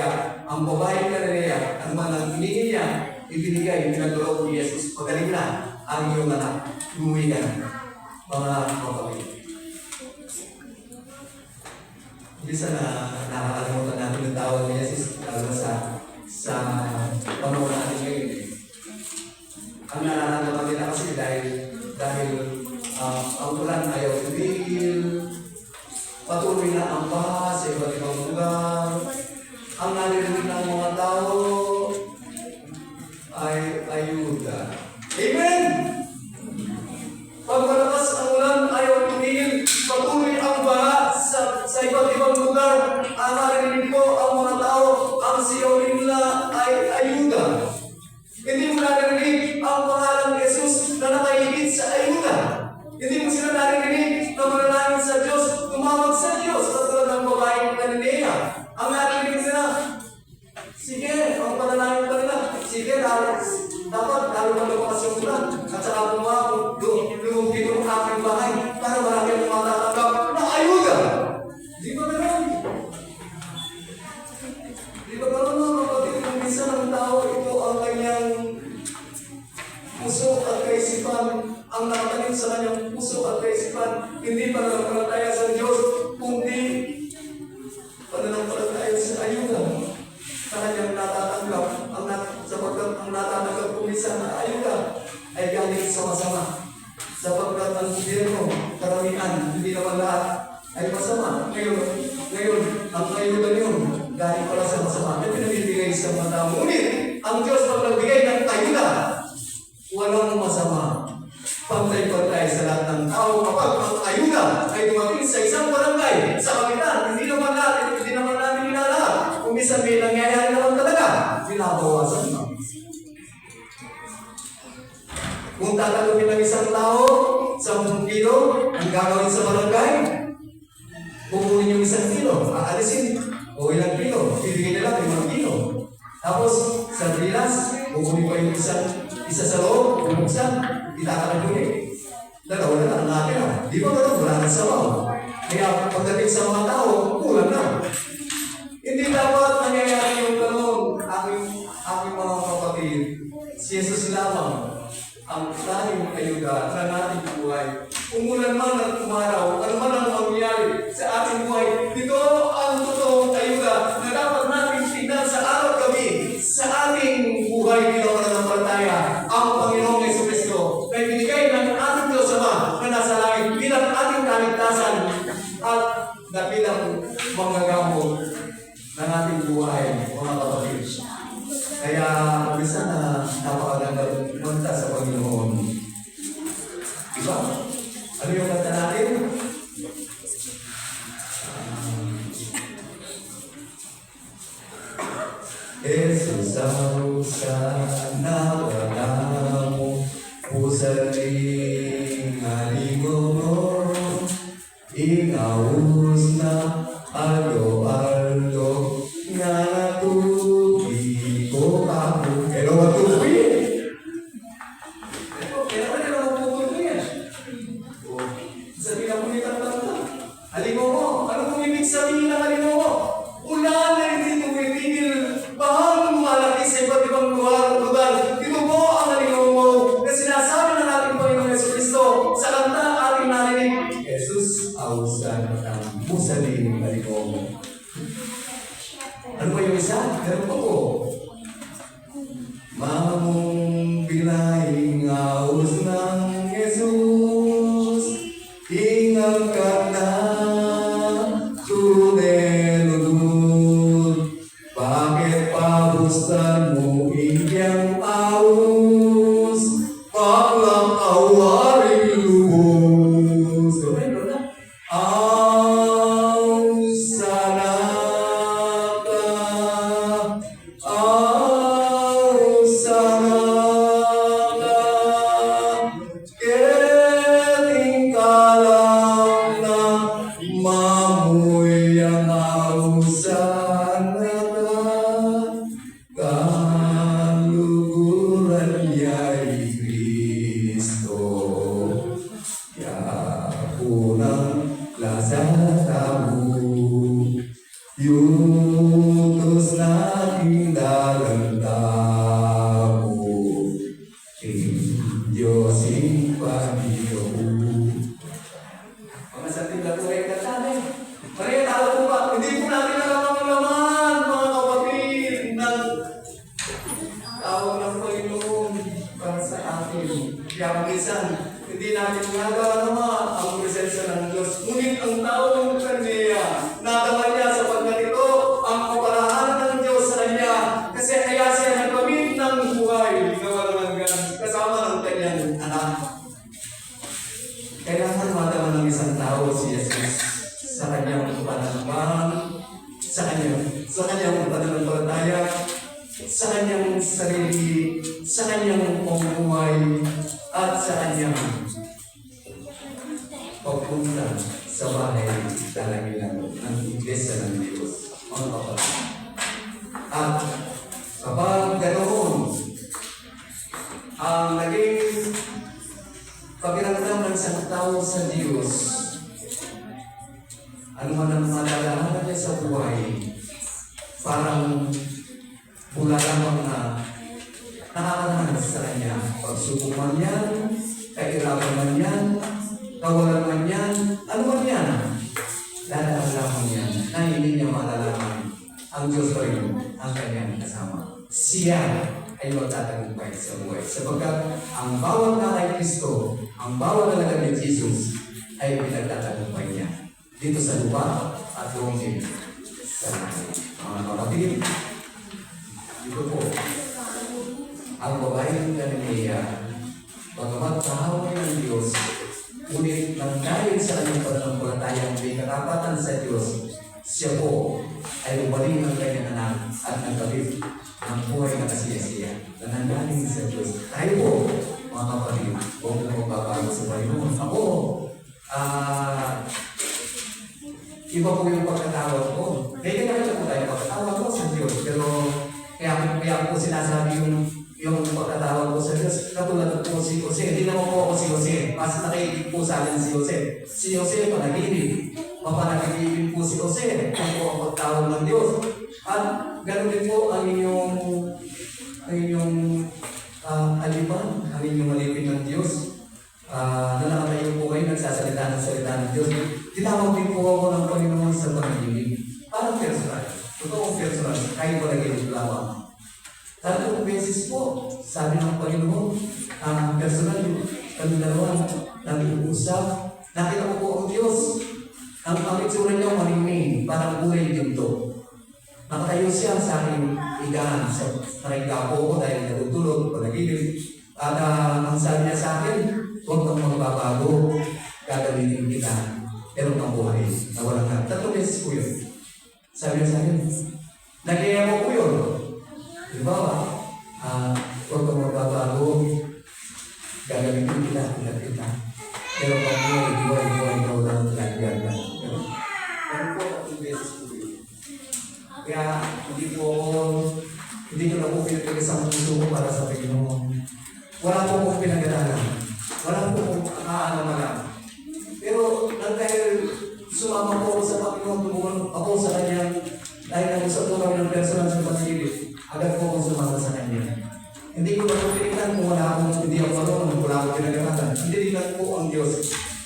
Kaya ang babaeng Kananea, ang mga hiningin niya, ibinigay, pinagdurog ni Jesus. Pagaling na ang iyong anak. Umuwi ka na. Mga kapatid. Bisa na nakakalimutan natin yung tawag ni Jesus, lalo sa panahon natin ngayon. Ang nararamdaman nila kasi dahil ang ulan ayaw tumigil, patuloy na ang baha sa iba't ibang lugar. Ang naririnig ng mga tao ay ayuda. Amen! Pag malakas ang ulan, ayaw tumigil, patuloy ang baha sa iba't ibang lugar. Ang naririnig ko, ang mga tao, ang siyaw nila ay ayuda. Hindi mo naririnig ang pangalan ni Jesus na nakahigit sa ayuda. Hindi mo sila naririnig na manalangin sa Diyos, tumawag sa Diyos, katulad ng babaeng Kananea. Ang naririnig nila, sige, ang panalangin pa nila, sige, dapat lalo na lumakas yung ulan. At saka lumugin yung aking bahay para marami ang matatanggap na ayuda. Di ba gano'n? Di ba gano'n mga kapatid? Kung minsan ang tao, ito ang kanyang puso at kaisipan, ang nakatanim sa kanyang puso at kaisipan, hindi pananampalataya sa Diyos, kundi pananampalataya sa ayuda. Sa kanyang natatanggap, sapagkat ang natatanggap kung minsan na ayuda ay galing sa masama. Sapagkat ang gobyerno, karamihan, hindi naman lahat ay masama. Ngayon, ang ayuda niyo, galing pala sa masama, ay pinabibigay sa mga tao. Ngunit, ang Diyos pag nagbigay ng ayuda, walang masama. Pantay-pantay sa lahat ng tao kapag ang ayuda ay dumating sa isang barangay, sa kapitan, hindi naman namin nilalahat. Kung minsan may nangyayari naman talaga, binabawasan na. Kung tatanungin ng isang tao, 10 kilo, ang gagawin sa barangay, kukunin yung 1 kilo, aalisin, o ilang kilo, bibigyan nila 5 kilo. Tapos, sa bilas, kukunin pa yung isa sa loob, bumuksan, itatanong ulit. Dalawa na lang natin na. Di ba gano'n? Wala nang sabaw. Kaya pagdating sa mga tao, kulang na. Hindi dapat nangyayari yung gano'n, aking mga kapatid. Si Jesus lamang ang tanging ayuda na nating buhay. Kung ulan man at umaraw, ano man ang mangyayari sa ating buhay, dito ang totoong ayuda na dapat natin tingnan sa araw-gabi sa ating buhay bilang mananampalataya. Ang Panginoong Jesucristo na ibinigay ng ating Diyos Ama na nasa langit bilang ating kaligtasan at na bilang manggagamot ng ating buhay, mga kapatid. Kaya minsan na napakaganda pumunta sa Panginoon. Diba? Ano yung kanta natin? Jesus ang sana wala mo, pusaling aligo mo, ingaus na alo-alo, nga natubi ko ako. Pero matubi eh. Pero ano na matutuloy yan? Sabi na mo ni Tantanta, aligo mo. Ano kung ibig sabihin ng aligo mo? Ulan na hindi tumitigil. Bahang malaki sa iba't ibang lugar. Ito po ang aligo mo na sinasabi ng ating Panginoong Jesucristo sa kanta ating narinig. Jesus, ausan ng musaling aligo mo. Ano ba yung isa? Ganun pa po. Mamong bilaying aus ng Jesus, ingat ka na, tunelulun. Bakit pabustan mo iyang aus? Paklang awaring lubos. Kaluguran niya dalang tao, Diyos ipagdiyo. Mga sating na po ay katane. Maria, tao po ba? Hindi po natin naman, mga kapatid, ng tawag ng Panginoon para sa atin. Kaya minsan, hindi natin nagawa naman ang presensya ng Diyos. Ngunit ang tao ng Kanya, natawa niya sa pagkatito ang kaparahan ng Diyos sa Kanya. Kasi kaya siya nagpamit ng buhay, ginawa ng kasama ng kanyang anak. Kailangan matawa ng isang tao si Jesus sa kanyang pananampahan, sa kanyang pananampalataya, sa kanyang sarili, sa kanyang pamumuhay, at sa kanyang pagpunta sa bahay dalagilan ng Iglesia ng Diyos. Mga kapatid. At kapag ganoon, ang naging pakiramdam ng isang tao sa Diyos, ano man ang madalaman niya sa buhay, parang mula lamang na nakakaranas sa kanya. Pagsubok man yan, kahirapan man yan, kawalan man yan, ano man yan, dadaan lamang yan na hindi niya malalaman. Ang Diyos pa rin ang kanyang kasama. Siya ay magtatagumpay sa buhay. Sapagkat ang bawat na kay Kristo, ang bawat na kay Jesus, ay pinagtatagumpay niya. Dito sa lupa at doon din sa langit. Mga kapatid, dito po, ang babae ng Galilea, bagamat kahawa ng Diyos, ngunit nang dahil sa kanyang pananampalatayang may katapatan sa Diyos, siya po ay umaling ng kanyang anak at nagkabit ng buhay na kasiyasiya na nanggaling sa Diyos. Tayo po, mga kapatid, huwag na magbabago sa Panginoon. Ako, iba po yung pagkatawag ko. May kinakita po tayo pagkatawag ko sa Diyos. Pero kaya po sinasabi yung pagkatawag ko sa Diyos. Katulad po si Jose. Hindi naman po ako si Jose. Mas nakikinig po sa akin si Jose. Si Jose panaginip. Mapanaginipin po si Jose. Kung po ang pagtawag ng Diyos. At ganoon din po ang inyong alipan, ang inyong alipin ng Diyos. Na nakatayo po kayo, nagsasalita ng salita ng Diyos. Tinawag din po ako ng Panginoon sa panaginip. Parang personal. Totoong personal. Kahit po naginip lamang. 3 beses po, sabi ng Panginoon, personal, kami dalawa, nag-uusap. Nakita ko po ang Diyos. Ang itsura niya maliming, parang buhay ginto. Nakatayo siya sa aking higaan. Nakiga po ako dahil natutulog, panaginip. At ang sabi niya sa akin, huwag kang magbabago, gagawin kita. Pero kang buhay, nawalan ka. 3 beses po yun. Sabi niya sa akin, nag-iaya mo po yun. Diba ba? Huwag kang magbabago, gagawin kita, kita. Pero kang buhay, nawalan ka. Pero po, 3 beses po yun. Kaya hindi ko na po pinagpagis ang puso ko para sa Panginoon. Wala po akong pinag-aralan. Wala po akong alam. Pero dahil sumama po ako sa Panginoon, tumuhan ako sa Kanya, dahil nag-usap po kami ng personal sa panaginip, agad po akong sumama sa Kanya. Hindi ko na po pinignan kung hindi ako marunong, wala akong pinag-aralan. Hindi din lang po ang Diyos.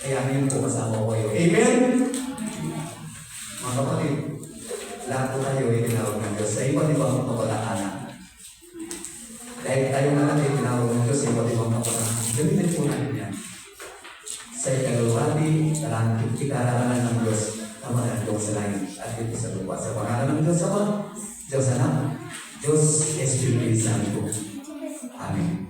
Kaya ngayon po kasama ko kayo. Amen? Mga kapatid, lahat po tayo ay tinawag ng Diyos sa iba't ibang kapalaanan. Dahil tayo na natin tinawag ng Diyos sa iba't ibang kapalaanan. Gamitin po natin yan. Sa ikalawati, ikararalan ng Diyos na manandong sa langit at dito sa lupa. Sa pangalan ng Diyos Ama, Diyos Anak, Diyos Espiritu Santo. Amen.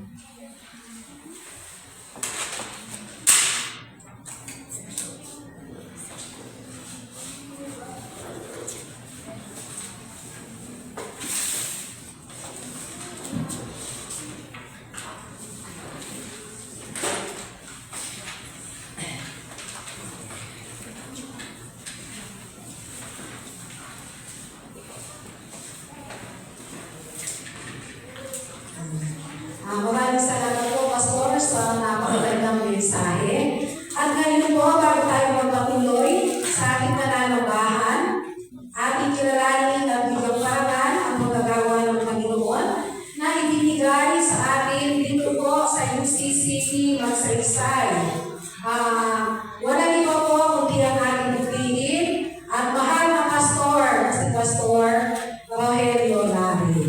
Maraming salamat po, Pastor, sa napakagandang mensahe. At ngayon po, bago tayo magpatuloy sa ating pananabahan, ating kilalanin at bigang paralan ang magagawa PCC Magsaysay. Walang iba po kundi ang ating bigin at mahal na pastor, si Pastor Rogelio Lari.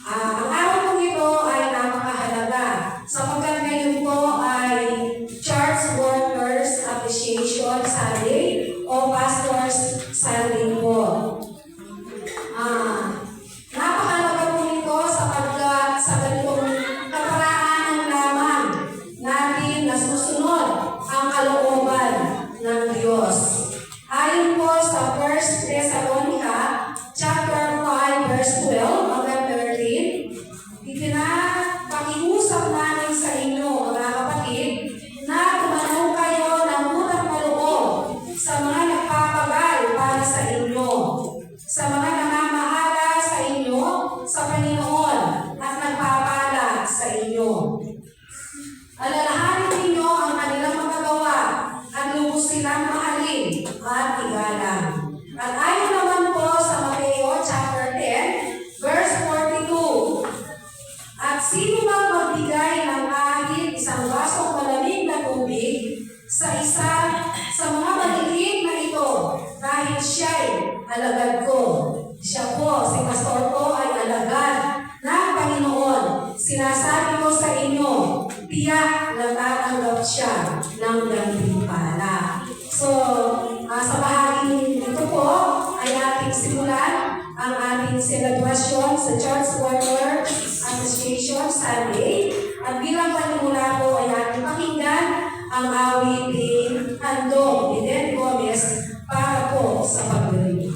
Ang araw po ito ay napakahalaga sapagkat ngayon po ay Church Workers Appreciation Sunday o Pastors Sunday po. Napakahalaga po nito sapagkat sa ganitong kaparaanan lamang natin nasusunod ang kalooban ng Diyos. Ayon po sa 1 Thessalonica chapter 5 verse 12 hanggang 13, ipinapakiusap namin sa inyo mga kapatid na tumanaw kayo ng utang na loob sa mga nagpapagal para sa inyo, sa mga namamahala sa inyo sa Panginoon at nagpapala sa inyo. Alalahanin ninyo ang kanilang magagawa at lubos silang mahalin at igalang. At ayon naman po sa Mateo chapter 10 verse 42, at sino mang magbigay ng kahit isang basong malamig na tubig sa isa sa mga maliliit na ito, kahit siya'y alagad ko. Siya po, si Pastor po ay alagad ng Panginoon. Sinasabi ko sa inyo, tiyak na tatanggap siya ng gantimpala. So, sa bahaging ito po ay ating simulan ang ating selebrasyon sa Church Workers Association Sunday. At bilang panimula po ay ating pakinggan ang awiting Handog ni Den Gomez para po sa pagbili.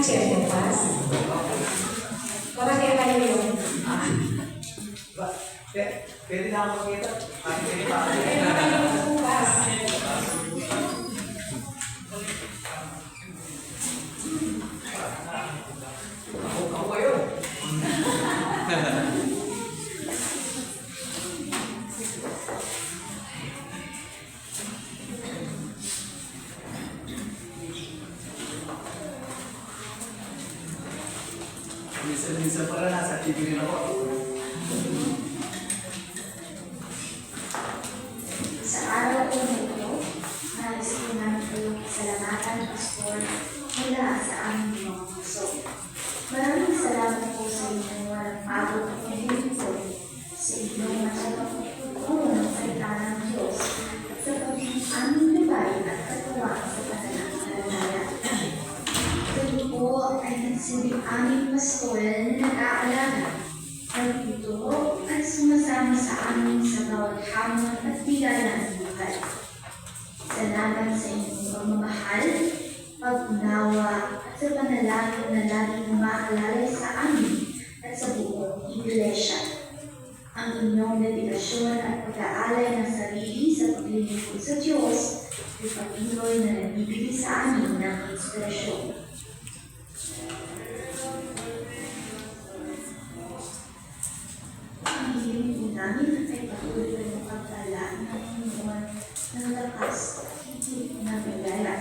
chair mo, Pas? Bakit kayo yun? Pwede na ako makita. Pwede pa. Kaya kayo po, Pas. Ako kayo. Minsan pala nasa TV rin ako. Sa araw po na ito, nais ko namin kayong salamatan, Pastor, mula sa aming mga puso. Maraming salamat po sa inyong walang pagod at pagdilipod sa inyong masarapagtuturo ng salita ng Diyos at sa pagiging aming gabay at katuwa sa pananampalataya. Ito po ay nagsilbing aming pastor na nag-aalaga, nagtuturo at sumasama sa amin sa bawat hamon at bigala ng buhay. Salamat sa inyong pagmamahal, pag-unawa at sa panalangin na laging umaalalay sa amin at sa buong Iglesia. Ang inyong dedikasyon at pag-aalay ng sarili sa paglilingkod sa Diyos ay patuloy na nagbibigay sa amin ng inspirasyon. Ang hiling po namin ay patuloy ng pagkalaan ng Panginoon ng lakas at higit na bigala.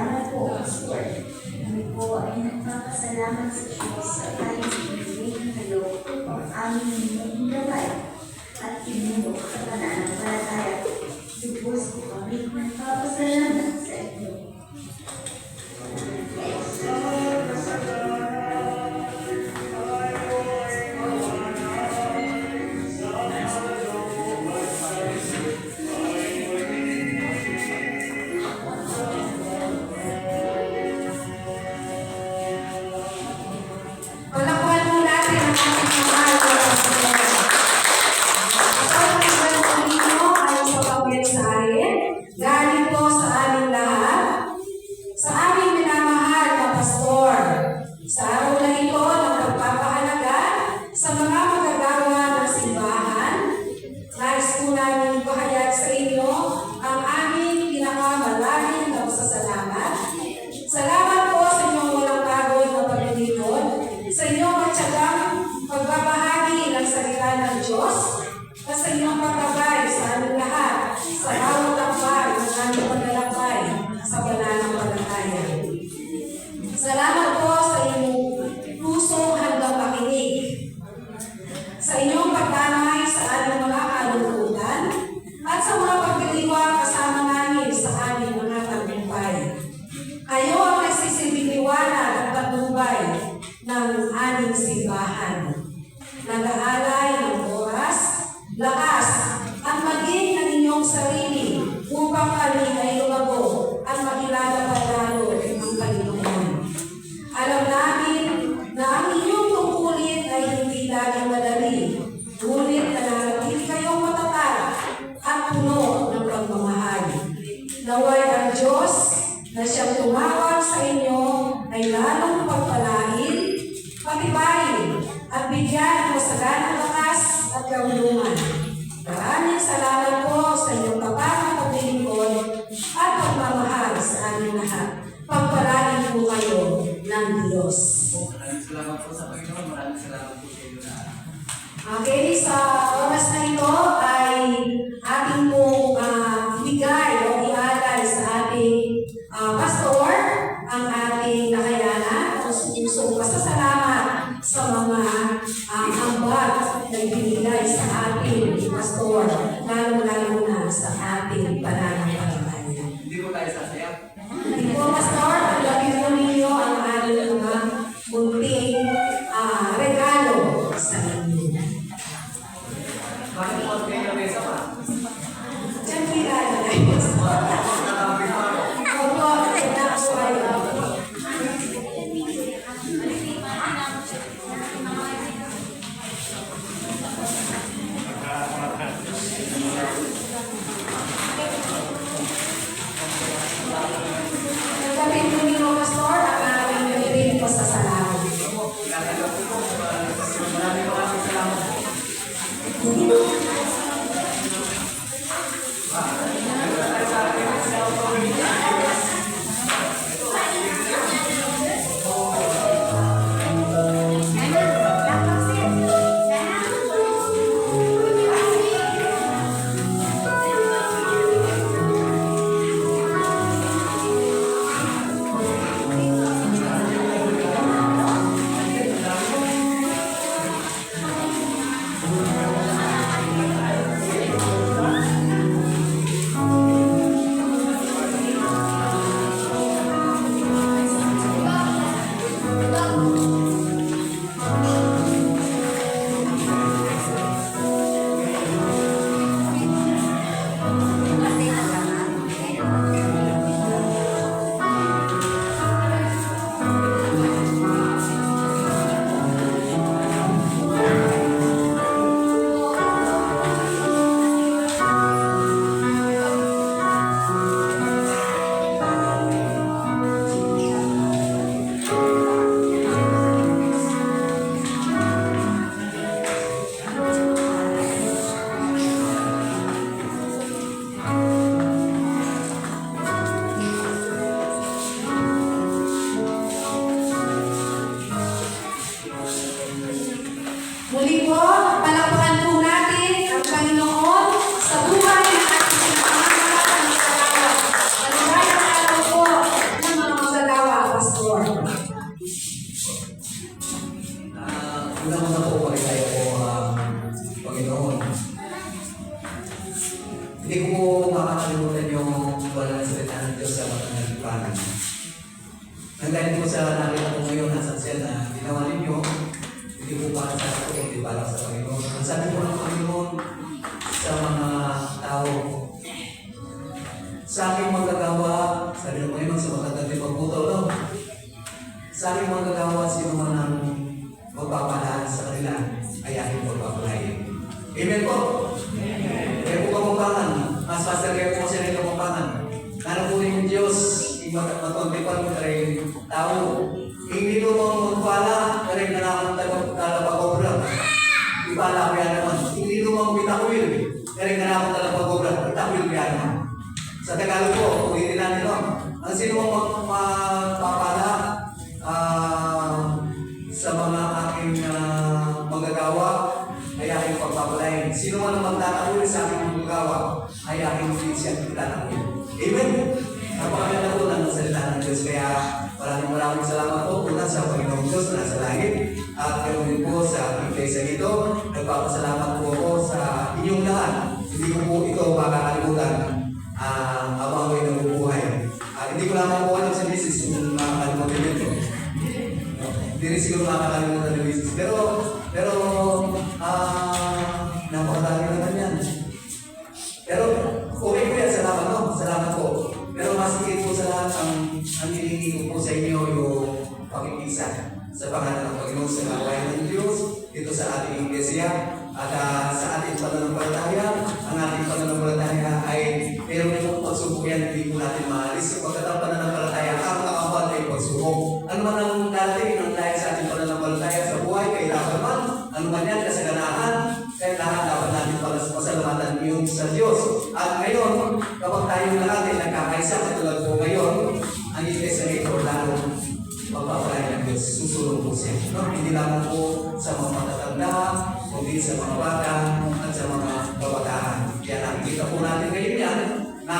Salamat po, Pastor. Kami po ay nagpapasalamat sa Diyos sa tayo pinigay kayo upang aming gabay at inundo sa pananampalataya. Lubos po kami nagpapasalamat sa inyo. Palakpakan po natin ang ating mahal na Pastor. Ang pagkakas ninyo ay sa pagmensahe, galing po sa aming lahat, sa aming minamahal na Pastor. Sa araw na ito ng pagpapahalaga sa mga magagawa ng simbahan, nais po namin ipahayag sa inyo ang aming pinakamalalim na pasasalamat. Salamat po sa inyong walang pagod na paglilingkod, sa inyong matyagang pagbabahagi ng salita ng Diyos, at sa inyong pagkabay sa aming lahat, sa bawat lakbay ng aming paglalakbay sa pananampalataya. Salamat po sa inyong pusong handang makinig, sa inyong pagdanay sa aming mga kalungkutan, at sa mga pagdiriwang kasama namin sa aming mga tagumpay. Kayo ang nagsisilbing liwanag at patnubay ng aming simbahan. Nag-aalay ng oras, lakas, at maging ng inyong sarili upang kami ay lumago at makilala pa lalo ang Panginoon. Alam namin na ang inyong tungkulin ay hindi laging madali, ngunit nananatili kayong matatag at puno ng pagmamahal. Naway ang Diyos na siyang tumawag sa inyo ay lalong pagpalain, patibayin, at bigyan ng masaganang lakas at kaunungan. Maraming salamat po sa inyong tapat na paglilingkod at pagmamahal sa aming lahat. Pagpalain po kayo ng Diyos. Maraming salamat po sa Panginoon. Maraming salamat po sa inyo na. Okay, sa oras na ito ay ating pong ibigay o ialay sa ating pastor ang ating nakayanan o pusong pasasalamat sa mga ambag na ibinigay sa ating pastor, lalo-lalo na sa ating pananampalataya. Hindi po tayo sasayaw. Hindi po, pastor, tanggapin po ninyo ang ating mga munting regalo sa inyo. Bakit po kayo na mesa pa? Siyempre, ilalagay po sa Nakakapit pa ako. opo, pinakasuwayo. Una-una po, maligaya po ang Panginoon. Hindi ko po makakalimutan yung wala ng salita ng Diyos sa mga nagpanan. Nanggaling po sa nakita ko ngayon na saksyan na ginawa ninyo, hindi po para sa ako, hindi para sa Panginoon. Ang sabi po ng Panginoon sa mga tao, sa aking magagawa, sabi ng Panginoon sa mga tatlong pagputol, no? Sa aking magagawa, sino man ang magpapalaan sa kanila, ay aking magpapalain. Amen po? Kaya po kamampangan, mas pastor kaya po siya rin kamampangan. Ano po yung Diyos, matontipan mo rin tao. Hindi mo magpala, rin na naman talapagobra. Ipala ko yan naman. Hindi mo magbitakwil, rin na naman talapagobra. Itakwil ko yan naman. Sa Tagalog po, ulitin natin no? Ang sino magpapala sa mga aking magagawa, ay aking pagpapalain. Sino man ang magtatakwil sa aking magagawa, ay aking siya itatakwil. Amen? Napakaganda po ng salita ng Diyos. Kaya maraming salamat po una sa Panginoong Diyos na nasa langit. At ganoon din po sa iglesia nito. Nagpapasalamat po ako sa inyong lahat. Hindi ko po ito makakalimutan habang ako'y nabubuhay. Hindi ko lamang po alam sa misis kung makakalimutan nito. Hindi rin siguro makakalimutan ng misis. Pero napakadami naman yan. Pero okay po yan, salamat no? Salamat po. Pero mas higit po sa lahat ang hinihingi ko po sa inyo yung pakikisa sa pangalan ng Panginoon sa kawayan ng Diyos dito sa ating iglesia at sa ating pananampalataya. Ang ating pananampalataya ay meron na pong pagsubok yan, hindi po natin maalis. Sapagkat ang pananampalataya, ang kakapal ay pagsubok. Ano man ang dati ng dahil sa ating pananampalataya sa buhay, kailangan man, ano man yan, kasaganahan, kailangan dapat natin pasalamatan yung sa Diyos. At ngayon, kapag tayong lahat ay nagkakaisa, katulad po ngayon, ang iglesia nito lalo magpapalay ng Diyos, susulong po siya. No? Hindi lamang po sa mga matatanda, kundi sa mga bata at sa mga kabataan. Kaya nakikita po natin ngayon yan na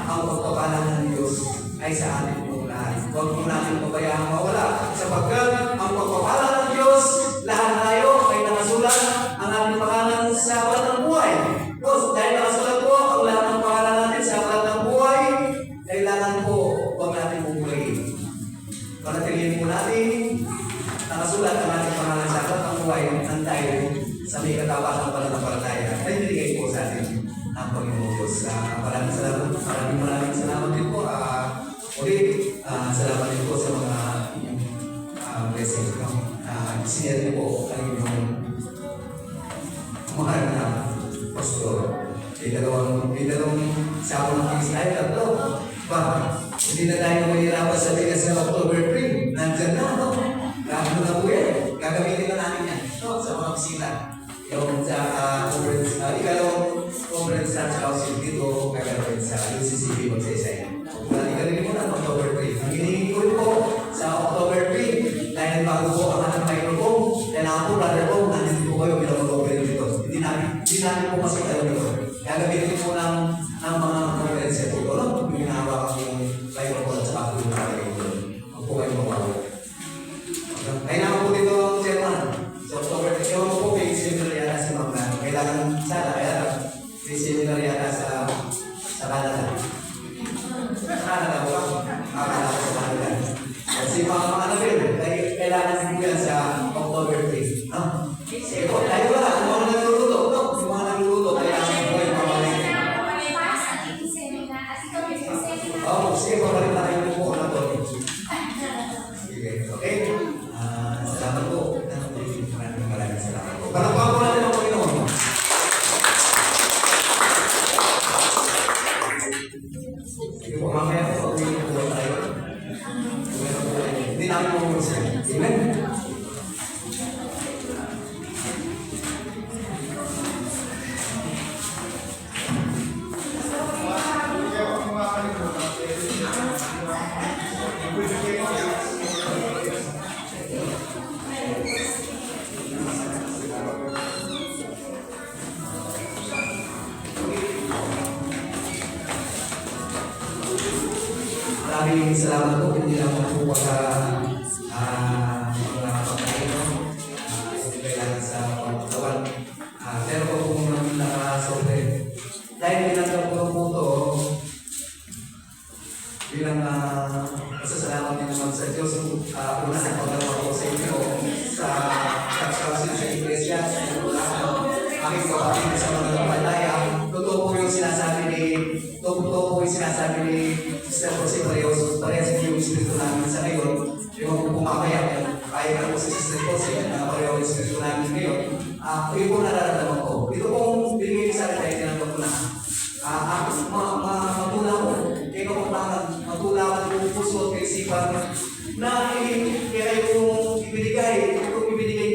ang pagpapala ng Diyos ay sa atin po lahat. Huwag po natin pabayaan mawala. Sapagkat ang pagpapala ng Diyos, lahat tayo ay nakasulat ang ating pangalan sa aklat ng buhay. Dahil nakasulat po ang lahat ng pangalan natin sa aklat ng buhay, kailangan po huwag natin bubulayin. Panatilihin po natin, nakasulat ang ating pangalan sa aklat ng buhay ng tayo sa may katapatan ng pananampalataya. Ay binigay po sa atin ang Panginoon Diyos. Maraming salamat din po. Ulit, salamat din po sa mga blessing. Sinare niyo po ang inyong mahal na pastor. May dalawang sabon ng Israel. Tatlo. Hindi na tayo mahirapan sa bigas ng October 3. Nandyan na, no? Gagawin na po yan. Gagamitin na namin yan, no? Sa mga bisita. Yung sa conference, ikalawang conference Church Council dito, gagawin sa UCCB Magsaysay. Ikalawin mo na October 3. Ang hinihingi ko po sa October 3, dahil bago po ang anak microphone, dahil ako po, brother po, nandito po kayo bilang mag-operate dito. Hindi namin po kasi tayo dito. Gagamitin po ng mga conference dito, no? Yung hinahawakan yung microphone at saka po yung nakalagay dito. Huwag po kayo mabago. Kailangan po dito ang chairman. Sa October 3, ewan po may seminar yata si Ma'am na kailangan sana, kaya may seminar yata sa Canada. Sa Canada po ba? Akala ko sa Canada. Kasi mga anapil, kailangan din po yan sa October 3. No? Sige po, tayo ba? Yung mga nagluluto, no? Yung mga nagluluto, kailangan po yung pamalik. Oo, sige po, balik na kayo po na po. Sige, okay? Salamat po. Maraming salamat po. Palakpakan po natin ang Panginoon. Sige po, mamaya po, uwi po tayo. Hindi namin po siya. Amen? Maraming salamat po. Hindi lang po pagka mga pagkain. Kailangan naman sa Diyos. Una sa paggawa ko sa inyo sa Council sa Iglesia. Aking kapatid sa mga kapataya. Totoo po yung sinasabi ni Sister Jose Parehas yung Espiritu namin sa ngayon. Yung po mamaya, kaya na po si Sister Jose na pareho yung Espiritu namin ngayon. Ito po nararamdaman ko. Ito pong binigay sa akin ay tinanggap ko na. Matula ko. Ikaw po matula ko yung puso at kaisipan na kaya yung ibinigay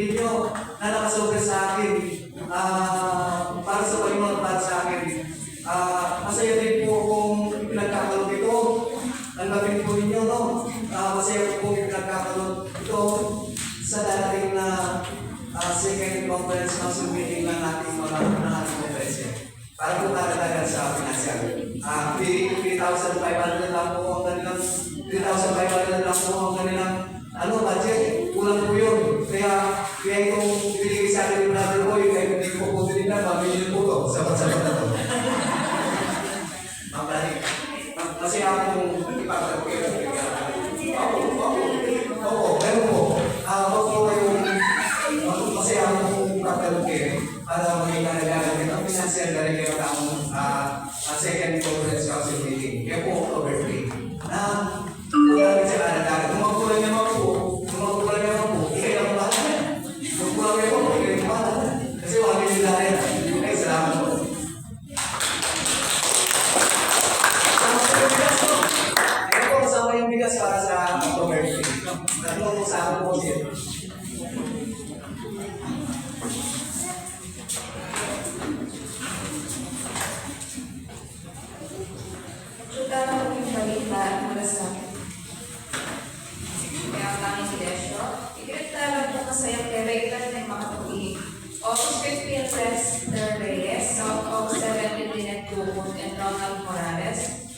ninyo na nakasobra sa akin para sa Panginoon, para sa akin. Masaya din po kung pinagkakalog ito. Tanggapin po ninyo, no? Masaya po kung pinagkakalog ito sa darating na second conference council meeting ng ating conference. Para po karatagan sa financial. 3,500 lang po ang kanilang 3,500 lang po ang kanilang budget. Kulang po yun. Kaya itong binigay sa akin yung brother boy, kaya hindi ko po tinignan, mamilin po ito. Sabat-sabat na ito. Kasi akong ipagkakita. Oo, meron po. Huwag po kayong masaya akong ipagkakita para maging karagagan ito. Ang financial karagagan ang second conference council meeting. Kaya po, October 3. Na kulang sa karagagan. Kung magkulang naman po, ikay lang bahala. Kung kulang naman po, ikay lang bahala. Kasi wala nyo nila rin. Ay, salamat po. Kasama yung bigas para sa October 3. Tatlong usapan po siya. Chuta na po yung balita mula sa kaya ang tanging silesyo. Ikinagtalang po kasayang Levitan ng mga pag-ibig. August 15 and Lester Reyes, South August 17 Linet Dumont and Ronald Morales.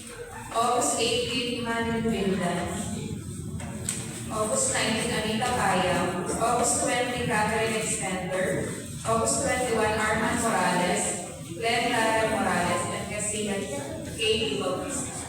August 18 Emmanuel Vildan. August 19 Anita Kayam. August 20 Catherine Extender. August 21 Arman Morales. Glenn Lara Morales and Casilan K. Bautista.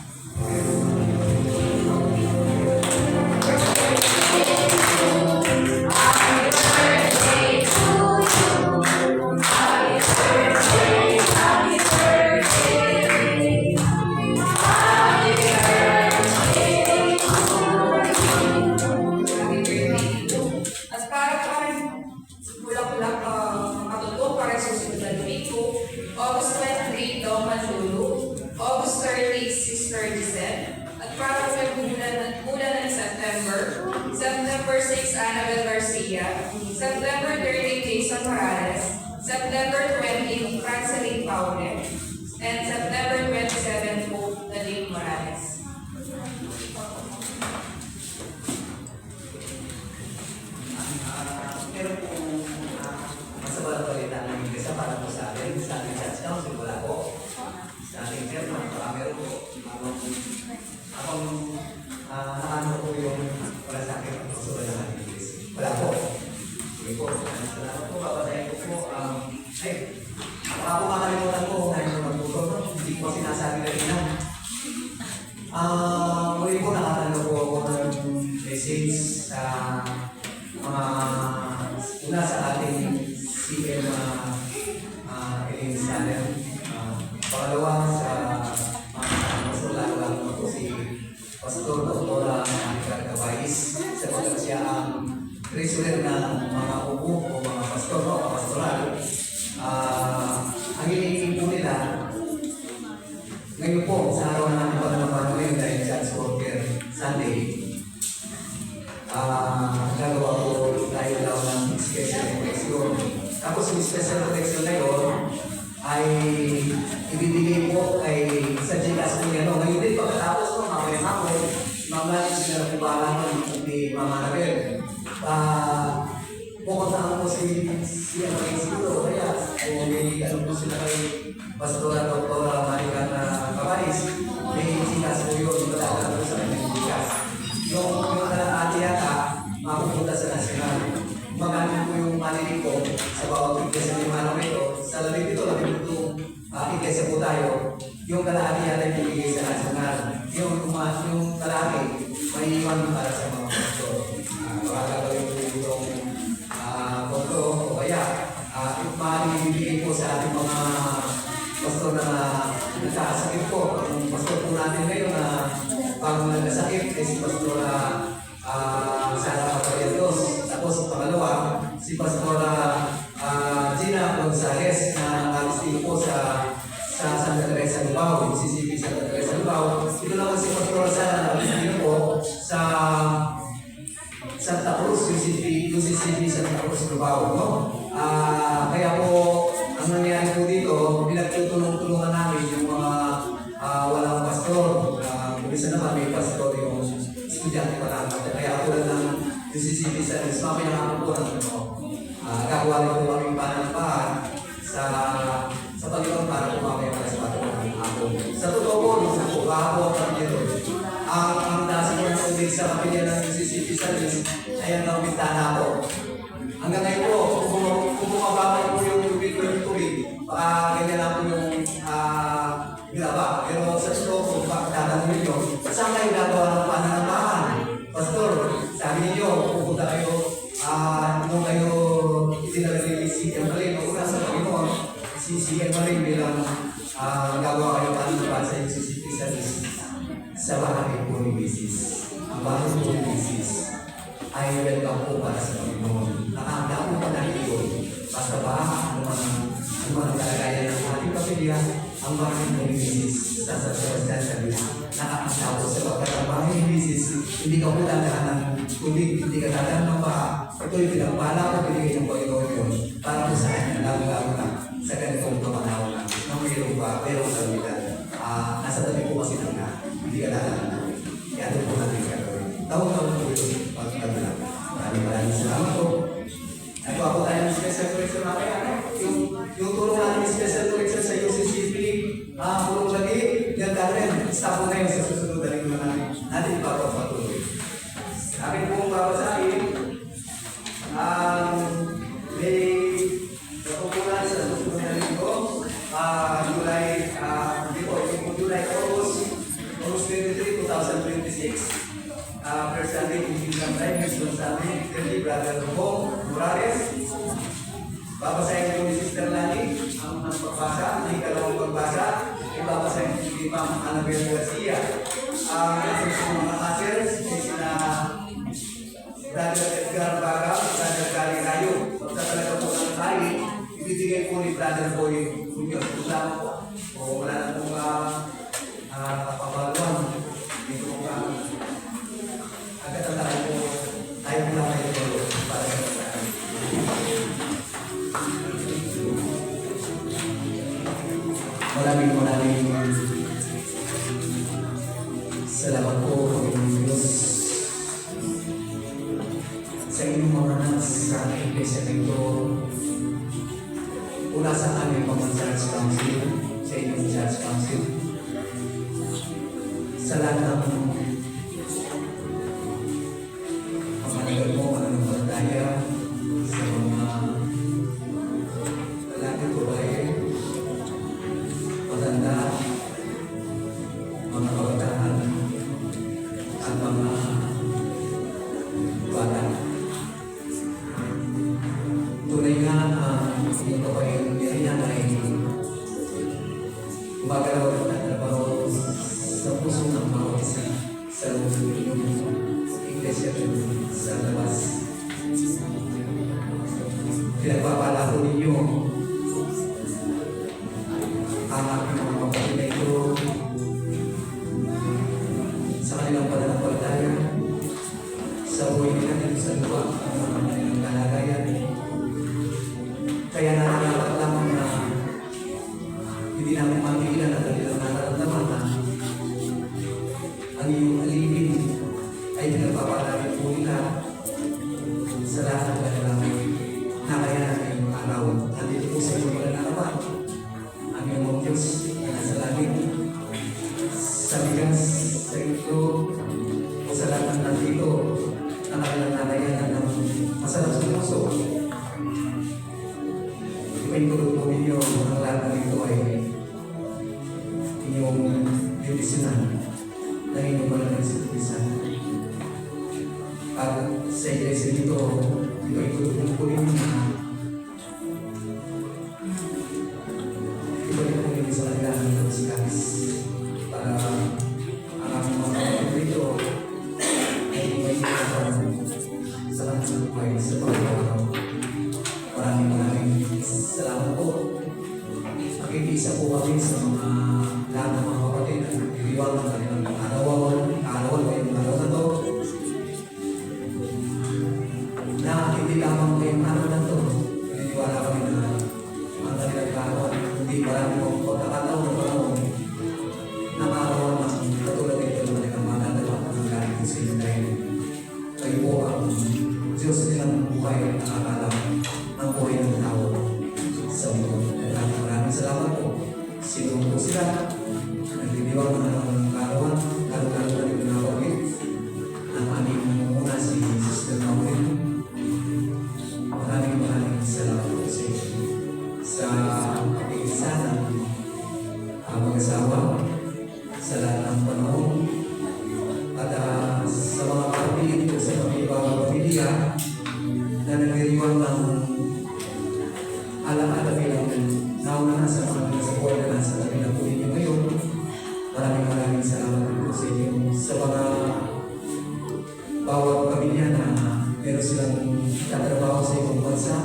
August 23, Doma Julu. August 30, Sister Giselle. At para sa bulan ng September. September 6, Annabel Garcia. September 30, Jason Morales. September 20, Franceline Paule. And September 27, Pope Nadine Morales. Meron pong masabal na balita ng Iglesia para po sa atin, sa ating church council, wala po. Sa ating chairman, meron po. Akong naano po yung wala sa akin ang masabal na ating Iglesia. Wala po. Sige po. Salamat po, papatayin ko po. Baka po makalimutan ko kung tayo magtuto. Hindi ko sinasabi na rin na. Muli po nakatanggap po ako ng message sa una sa ating CM Elaine Scanner. Pangalawa sa Pastor Lalo po si Pastor Dr. Monica Gabais. Sapagat siya ang treasurer ng mga upo o mga pastor o pastoral. Ang hinihingi po nila ngayon po sa araw na namin pagkakaroon ngayon dahil Church Worker Sunday. Gagawa ko tayo daw ng special protection. Tapos yung special protection na yun ay ibibigay po kay sa Gcash po yan. Ngayon din pagkatapos ko, mamaya ako, mamaya sila po bahala ni Mama Anabel. Pupuntahan po si Anabel siguro. Kaya kung may po sila kay Pastora Dr. Monica Gabais, may Gcash po yun. Madala po sa kanyang Gcash. Yung ate yata, mapupunta sa nasyonal. Magaling po yung manilig ko sa bawat iglesia ng mga ito. Sa labing ito iglesia po tayo. Yung kalahati yata yung ibigay sa nasyonal. Yung kalahati, may iwan para sa mga pastor. Baka gagawin ko itong photo o kaya ibigay po sa ating mga pastor na nagkakasakit po. Ang pastor po natin ngayon na pag nagkasakit ay si pastor Sara Papariatos. Tapos pangalawa, si pastor Gina Gonzales na nag-stay po sa Santa Teresa Lubao, CCP Santa Teresa Lubao. Ito naman si Pastor Sara na nag-stay po sa Santa Cruz, UCCP Santa Cruz Lubao. No? Kaya po, ang nangyari po dito, pinagtutulong-tulungan namin yung mga walang pastor. Isa naman may pastor yung estudyante pa namin. Kaya tulad ng UCCP Santa Cruz, mamaya nga po ng gagawa rin po kami pananampahan sa Panginoon para kumamaya para sa patuloy ng ako. Sa totoo po, nung po, kahapon kami dito, ang nasa po ng tubig sa kapilya ng UCCP Service ay ang bintana po. Hanggang ngayon po, kung bumababa po yung tubig, baka ganyan lang po yung graba. Pero sa totoo po, tatanungin nyo, saan kayo gagawa ng pananampahan? Pastor, sabi ninyo, pupunta kayo, nung kayo itinalagay si Emily, una sa Panginoon, si Emily bilang gagawa kayo pananampahan sa UCCP Service sa bahay po ni Mrs. Ang bahay po ni Mrs. ay welcome po para sa Panginoon. Nakahanda po pa natin ito. Basta ba, ano man ang kalagayan ng ating kapilya, ang bahay po ni Mrs. sa Service. Nakahanda po sa pagkat ang bahay ni Mrs. Hindi ka po dadaan ng tubig, hindi ka dadaan ng baha. Ito yung pinagpala ko, pinigay ng Panginoon yun. Para po sa kanya, lalo-lalo na sa ganitong kamanahon na mayroong ba, mayroong kalutan. Nasa tabi po kasi ng hindi ka dadaan. Kaya doon po natin gagawin. Taon-taon po ito pagkagala. Maraming salamat po. Nagawa po tayo ng special correction mamaya. Yung tulong natin ng special correction sa UCCP, tulong lagi, yan natin, stop po na yun sa susunod na linggo natin. Natin ipapapatuloy. Akin pong babasahin, may natutunan sa susunod na linggo, July, August 23, 2026. First Sunday, Kingdom Time, Wisdom Sunday, Brother Bo Morales. Babasahin ko ni Sister Lani ang pagbasa, ang ikalawang pagbasa. Ibabasahin ko ni Ma'am Annabel Garcia. Ang mga kasers, sina Brother Edgar Baga, Brother Gary Rayo. Pagka talaga po ng tayo, ibibigay po ni Brother Boy Munoz. Kusama po. O wala na pong kapabaluan. Dito po agad ang tayo po, tayo po lang kayo po para sa akin. Maraming salamat po, Panginoon Diyos, sa inyong mga sa iglesia na ito. Una sa aming Church Council, sa inyong Church Council, sa lahat ng pamanagal mo, mananampalataya, sa mga lalaki ko matanda, mga kabataan, at mga bata. Tunay nga, ito pa yung yan ay gumagalaw at trabaho sa puso ng mga isa sa iglesia sa labas. Pinagpapala ko ninyo ang aking mga kapatid na ito sa kanilang pananampalataya, sa buhay nila dito sa lupa, ang mga kanilang kalagayan. Kaya nakakalapat lamang na hindi namin mapigilan at kanilang nararamdaman na ang iyong alipin ay pinagpapalagay po nila sa lahat ng kanilang nakayanan ngayong araw. Nandito po sa iyong pananampalataya ang iyong Diyos na nasa langit, sa bigas, sa ito, o sa lahat ng nandito na kanilang nakayanan ng masarap sa puso. May tulog po ninyo ang lahat ng ito ay inyong bibisinan na inyong malamang sa tulisan. At sa iglesia dito, ito po rin na ito sa kanila ng sikas para ang aking mga kapatid dito ay may sa kanilang buhay sa pagkakaraw. Maraming salamat po. Nakikiisa po kami sa mga lahat ng mga kapatid na nagtitiwala ng kanilang araw-araw ngayong araw na to. Na hindi lamang ngayong araw na to, nagtitiwala kami na ang kanilang araw, hindi marami pong pagkakataon na panahon na araw ng katulad nito na kanilang madadala ng galing sa inyo dahil kayo po ang Diyos nilang buhay at nakakalam ng buhay ng tao sa mundo. Maraming salamat po. Sino po sila? Nagtitiwala ng karawan, lalo-lalo na rin pinawagin ang aming muna si Sister Maureen. Maraming salamat po sa inyo. Sa pag-iisa ng mag-asawa, sa lahat ng panahon, at sa mga kapatid o sa mga ibang pamilya na nagdiriwang ng alam-alam bilang nauna na sa mga nasa buhay na nasa kanila po ninyo ngayon. Maraming salamat po sa inyo. Sa mga bawat pamilya na meron silang tatrabaho sa ibang bansa,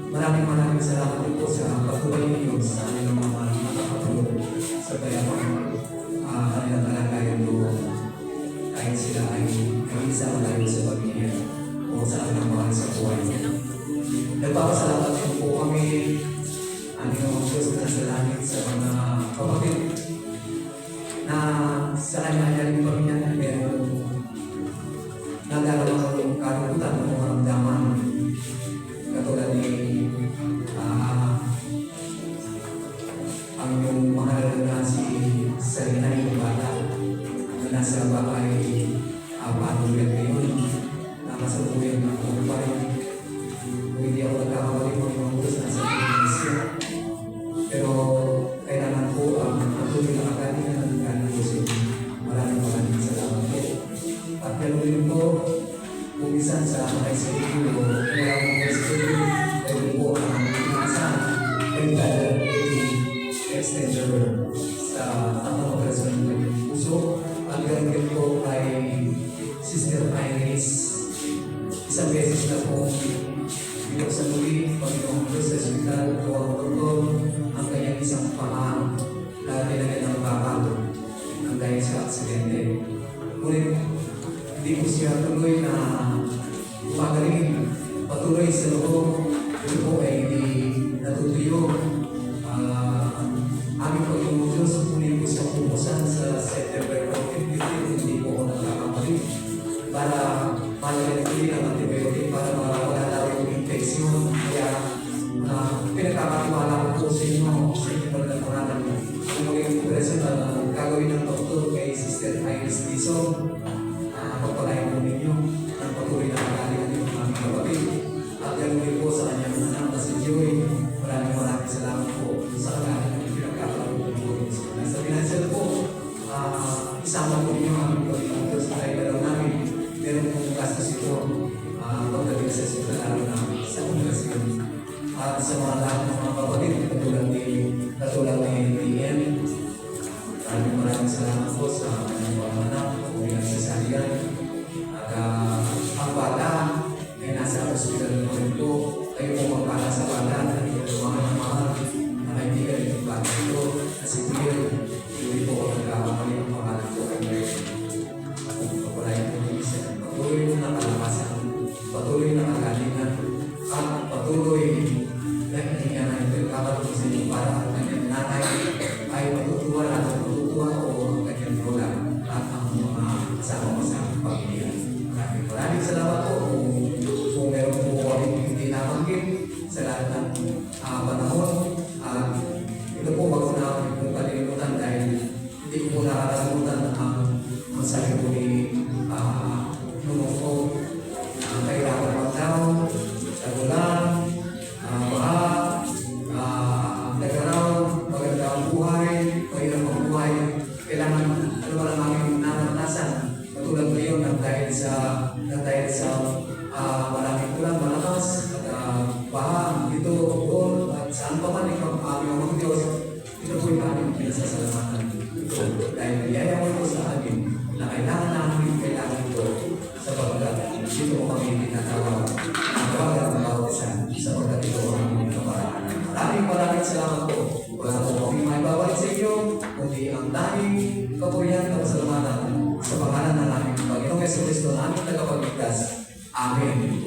maraming salamat po sa pagtubay ninyo sa kanilang mga nakakatulog sa kayapang kanilang kalagayan doon. Kahit sila ay mag-isa malayo sa pamilya o sa kanilang mahal sa buhay. Nagpapasalamat din po kami ang Panginoong Diyos na sa langit sa mga kapatid na sa kanya-kanyang pamilya na meron nagdaraw ng kalungkutan o maramdaman katulad ni ang iyong mahal na si Sarina yung bata na nasa bahay panulat ngayon na kasalukuyan ng kumpay. Kung hindi ako nagkakamali po yung mga nasa Pilipinas. Pero kailangan po ang tuloy na kagalingan ng galing po sa inyo. Maraming salamat po. At ganoon din po, kung isan sa mga isipin o kaya ang mga isipin, ganoon po ang nasa kailangan extender sa tamang operasyon ng kanyang puso. At ganoon din po kay Sister Iris. Isang beses na po binuksan muli, Panginoong Diyos sa ospital, kawang doktor, ang kanyang isang paa na nilagyan ng bakal ang dahil sa aksidente. Ngunit hindi po siya tuloy na magaling, patuloy sa loob, ito po ay hindi natutuyo. Aming Panginoong Diyos, muli po siya pumusan sa September 15, hindi po ako nagkakamali para malagay ang antibiotic para mawala daw yung infection. Kaya pinagkakatiwala ko po sa inyo sa inyo pagkakuranan kung magiging operasyon na gagawin ng doktor kay Sister Iris Dizon. Pagpalayan po ninyo ang patuloy na kagalingan ng aming kapatid. At ganoon din po sa kanyang anak na si Joey. Maraming salamat po sa kagalingan ng pinagkakaroon po. Sa financial po, isama po ninyo ang aming Panginoong Diyos na kailangan namin. Meron pong gastos ito pagdating sa sitwasyon na sa komunikasyon. At sa mga lahat ng mga kapatid, katulad ni Ian, maraming salamat po sa kanyang mga anak, umilang sa salian. At ang bata ay nasa hospital na rin po. Kayo po magpala sa bata, na mga na kaibigan ng bata ito, na si Bill, hindi po ako nagkakamali ng pangalan ko kay Mary. Patuloy na kalakasan, patuloy na kagalingan, at patuloy na hininga na ito yung kapatid sa inyo para ang kanyang nanay ay matutuwa at matutuwa o ang kanyang lola at ang mga kasama sa pamilya. Maraming salamat po kung meron po kami hindi nabanggit sa lahat ng panahon. Ito po wag ko na kung kalilimutan dahil hindi ko po nakakalimutan ang sabi ko ni nung kailangan magdaw na dahil sa maraming ulan, malakas, at baha, dito, doon, at saan pa man ikaw aming mga Diyos, ito po'y aming pinasasalamatan ito. Dahil niyaya mo ito sa amin na kailangan namin ito sa pagkagat. Dito mo kami tinatawag ang bagat ng bawat isa sa pagkagat ito ang aming kapal. Maraming salamat po. Wala po kami may babalik sa inyo, kundi ang daming kapurihan at kasalamatan sa pangalan ng aming Panginoong Jesucristo na aming tagapagligtas. Amen.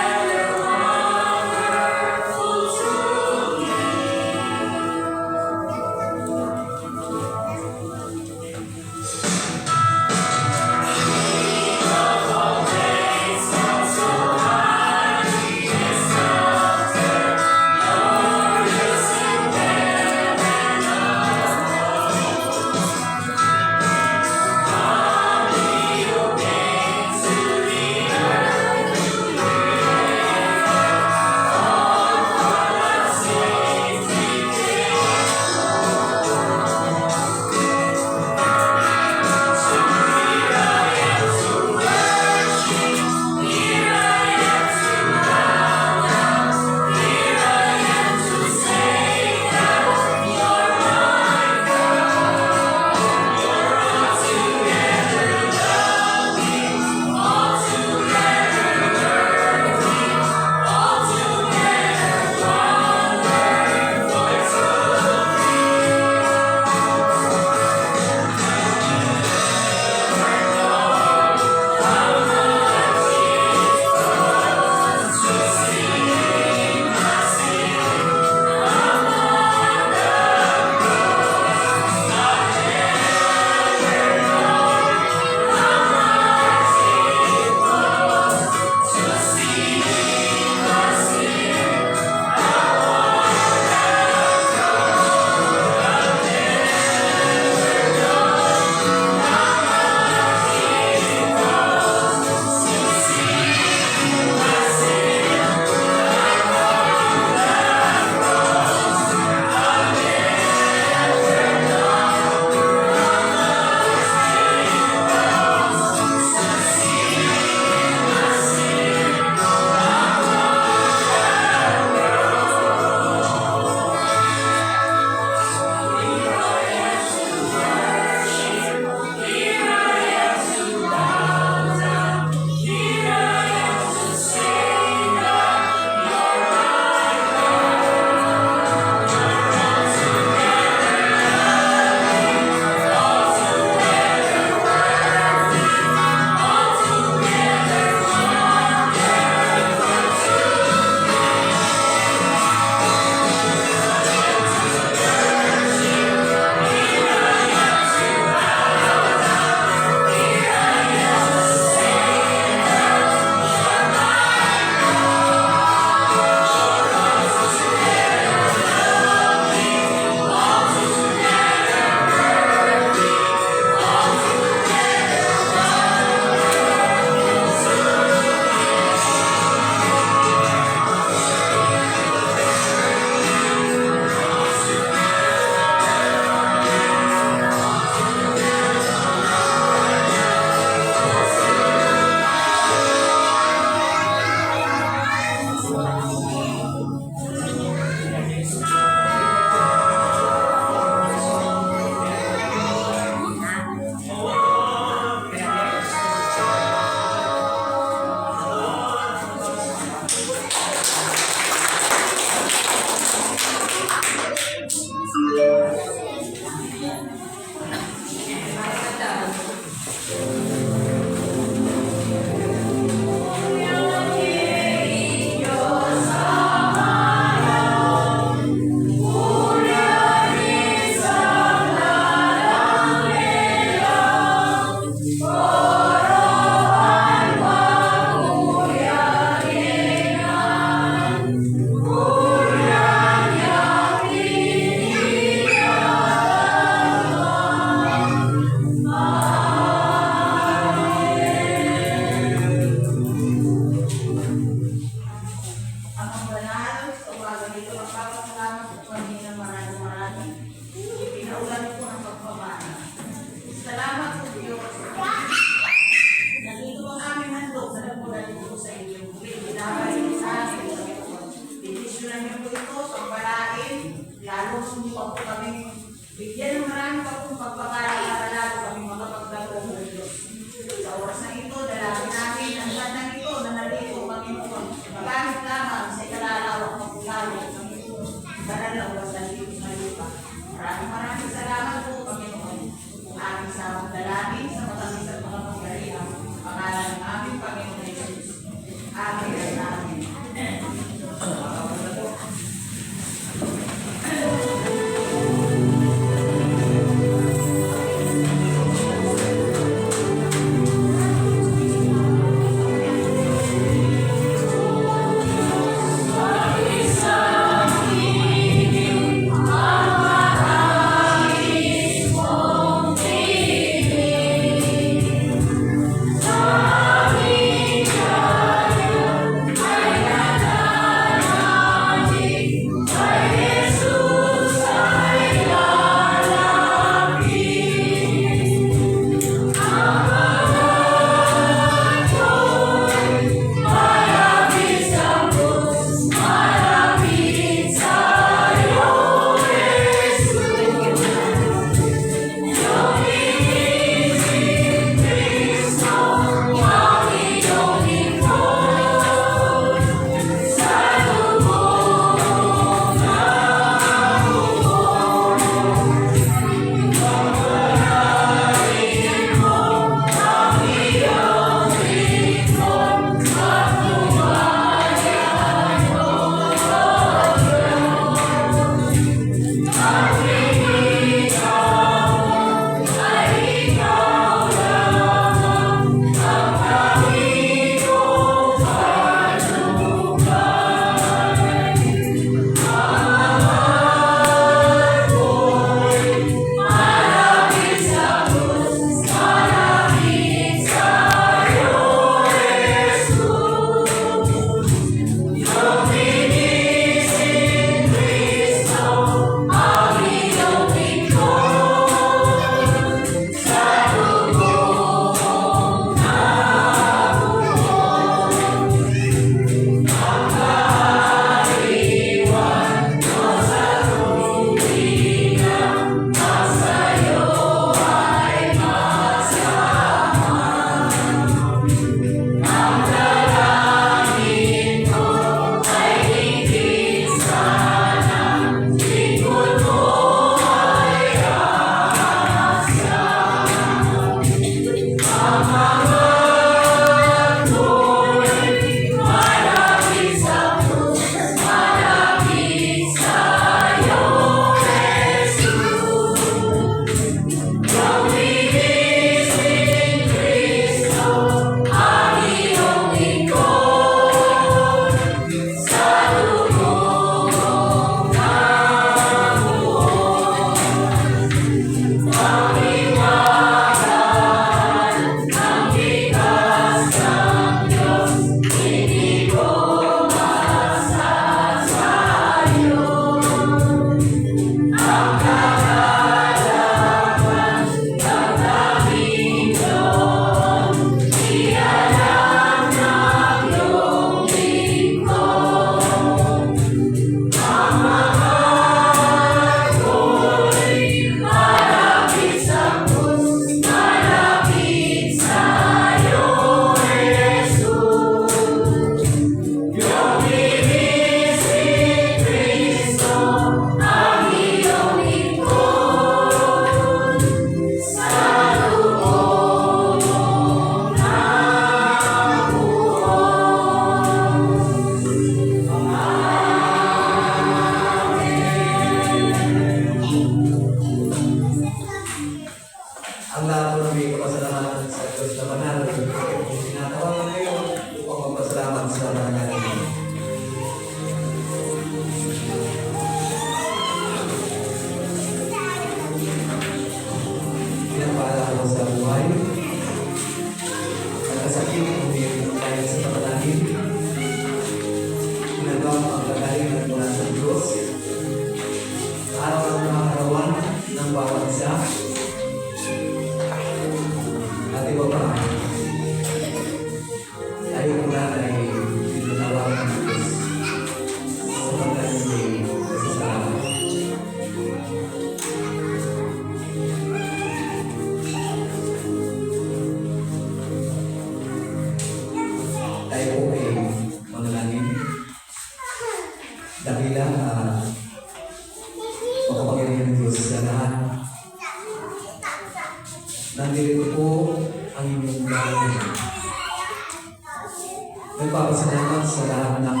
Nagpapasalamat sa lahat ng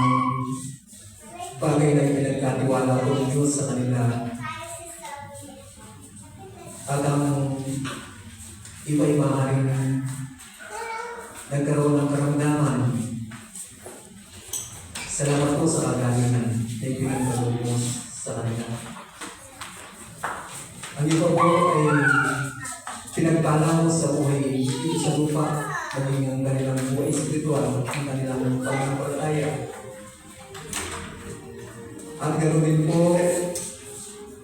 bagay na pinagkatiwala ko ng Diyos sa kanila. At ang iba-iba rin nagkaroon ng karamdaman. Salamat po sa kagalingan na ipinagkaroon mo sa kanila. Ang iba po ay pinagpala mo sa buhay dito sa lupa, maging ang kanilang buhay espiritual, ang kanilang pananampalataya. At ganoon din po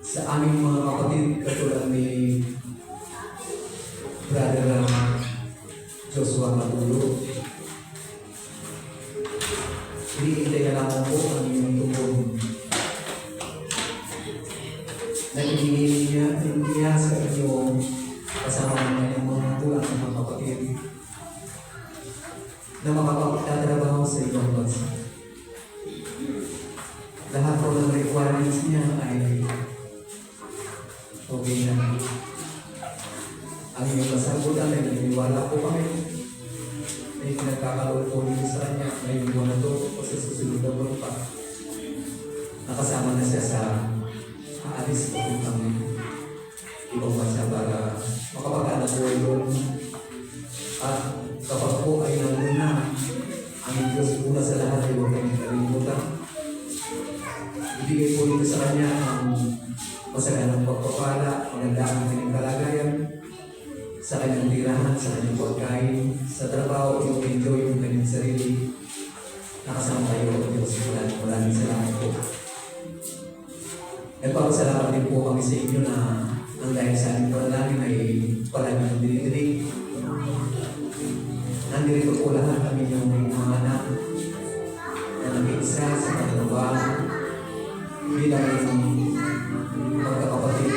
sa aming mga kapatid katulad ni Brother Joshua Matulo. Iniintay na lamang po ang inyong tungkol. Nagigingin niya sa inyo kasama ng kanyang mga tulang ng mga kapatid na makapagtatrabaho sa ibang bansa. Lahat po ng requirements niya ay okay na. Ang iyong kasagutan ay naniniwala po kami ay pinagkakaroon po dito sa kanya ngayong buwan na ito o sa susunod na buwan pa. Nakasama na siya sa aalis po ng ibang bansa para makapag-anak po doon. At kapag po ay nandun na, ang Diyos una sa lahat ay huwag kami kalimutan. Ibigay po dito sa kanya ang masaganang pagpapala, magandang kanyang kalagayan, sa kanyang tirahan, sa kanyang pagkain, sa trabaho, yung enjoy yung kanyang sarili. Nakasama kayo, Diyos. Maraming salamat po. Nagpapasalamat din po kami sa inyo na ang dahil sa aming panalangin ay palagi ng dinidinig. Nandito po lahat kami yung mga anak na nag-iisa sa kanilang bahay bilang magkakapatid.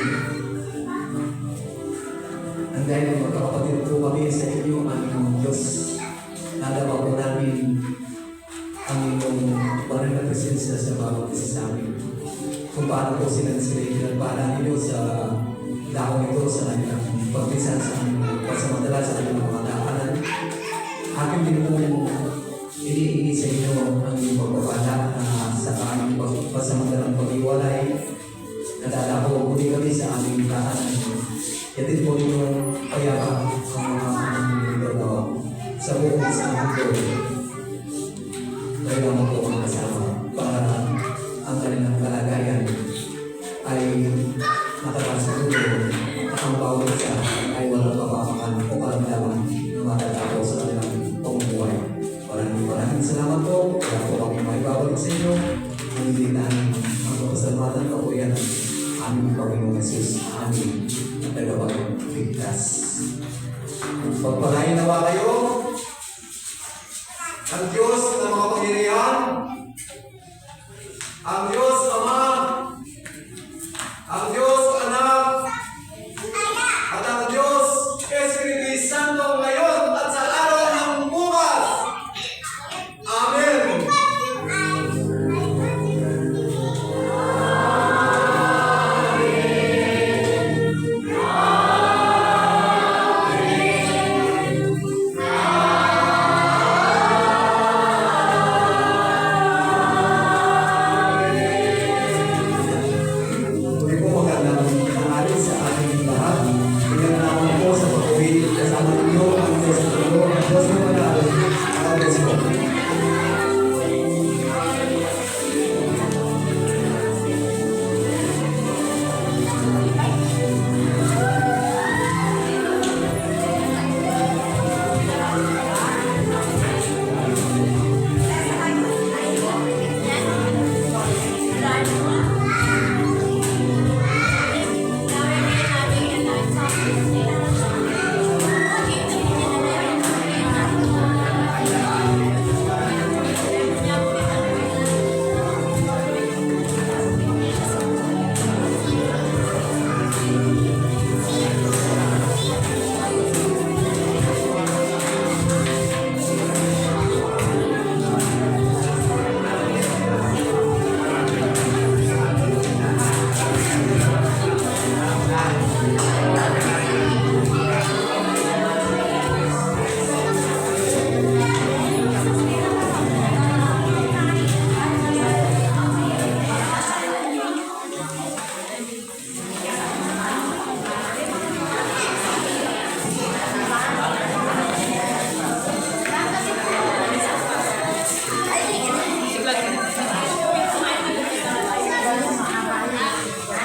Ang dahil ng magkakapatid po kami sa inyo, aming Diyos, nalawa po namin ang inyong banal na presensya sa bawat isa sa amin. Kung paano po sila pinagpala ninyo sa dahon ito sa kanilang pagpisan sa aming pagsamantala sa kanilang mga daanan. Akin din po iniingi sa inyo ang inyong pagpapala sa aming pagsamantalang pag-iwalay. Nadala po muli kami sa aming daanan. Yatin po ninyo payapa ang mga nilito sa buong isang mundo. Kayo naman po ang kasama para ang kanilang kalagayan ay nakakasiguro at ang bawat isa ay walang kapamakan o karamdaman na matatapos sa kanilang pamumuhay. Maraming salamat po. Kaya po kami maibabalik sa inyo. Hindi namin ang pasalamatan po yan ang aming Panginoong Jesus. Amin. At tagapagligtas. Pagpalain nawa kayo ang Diyos na makapangyarihan, ang Diyos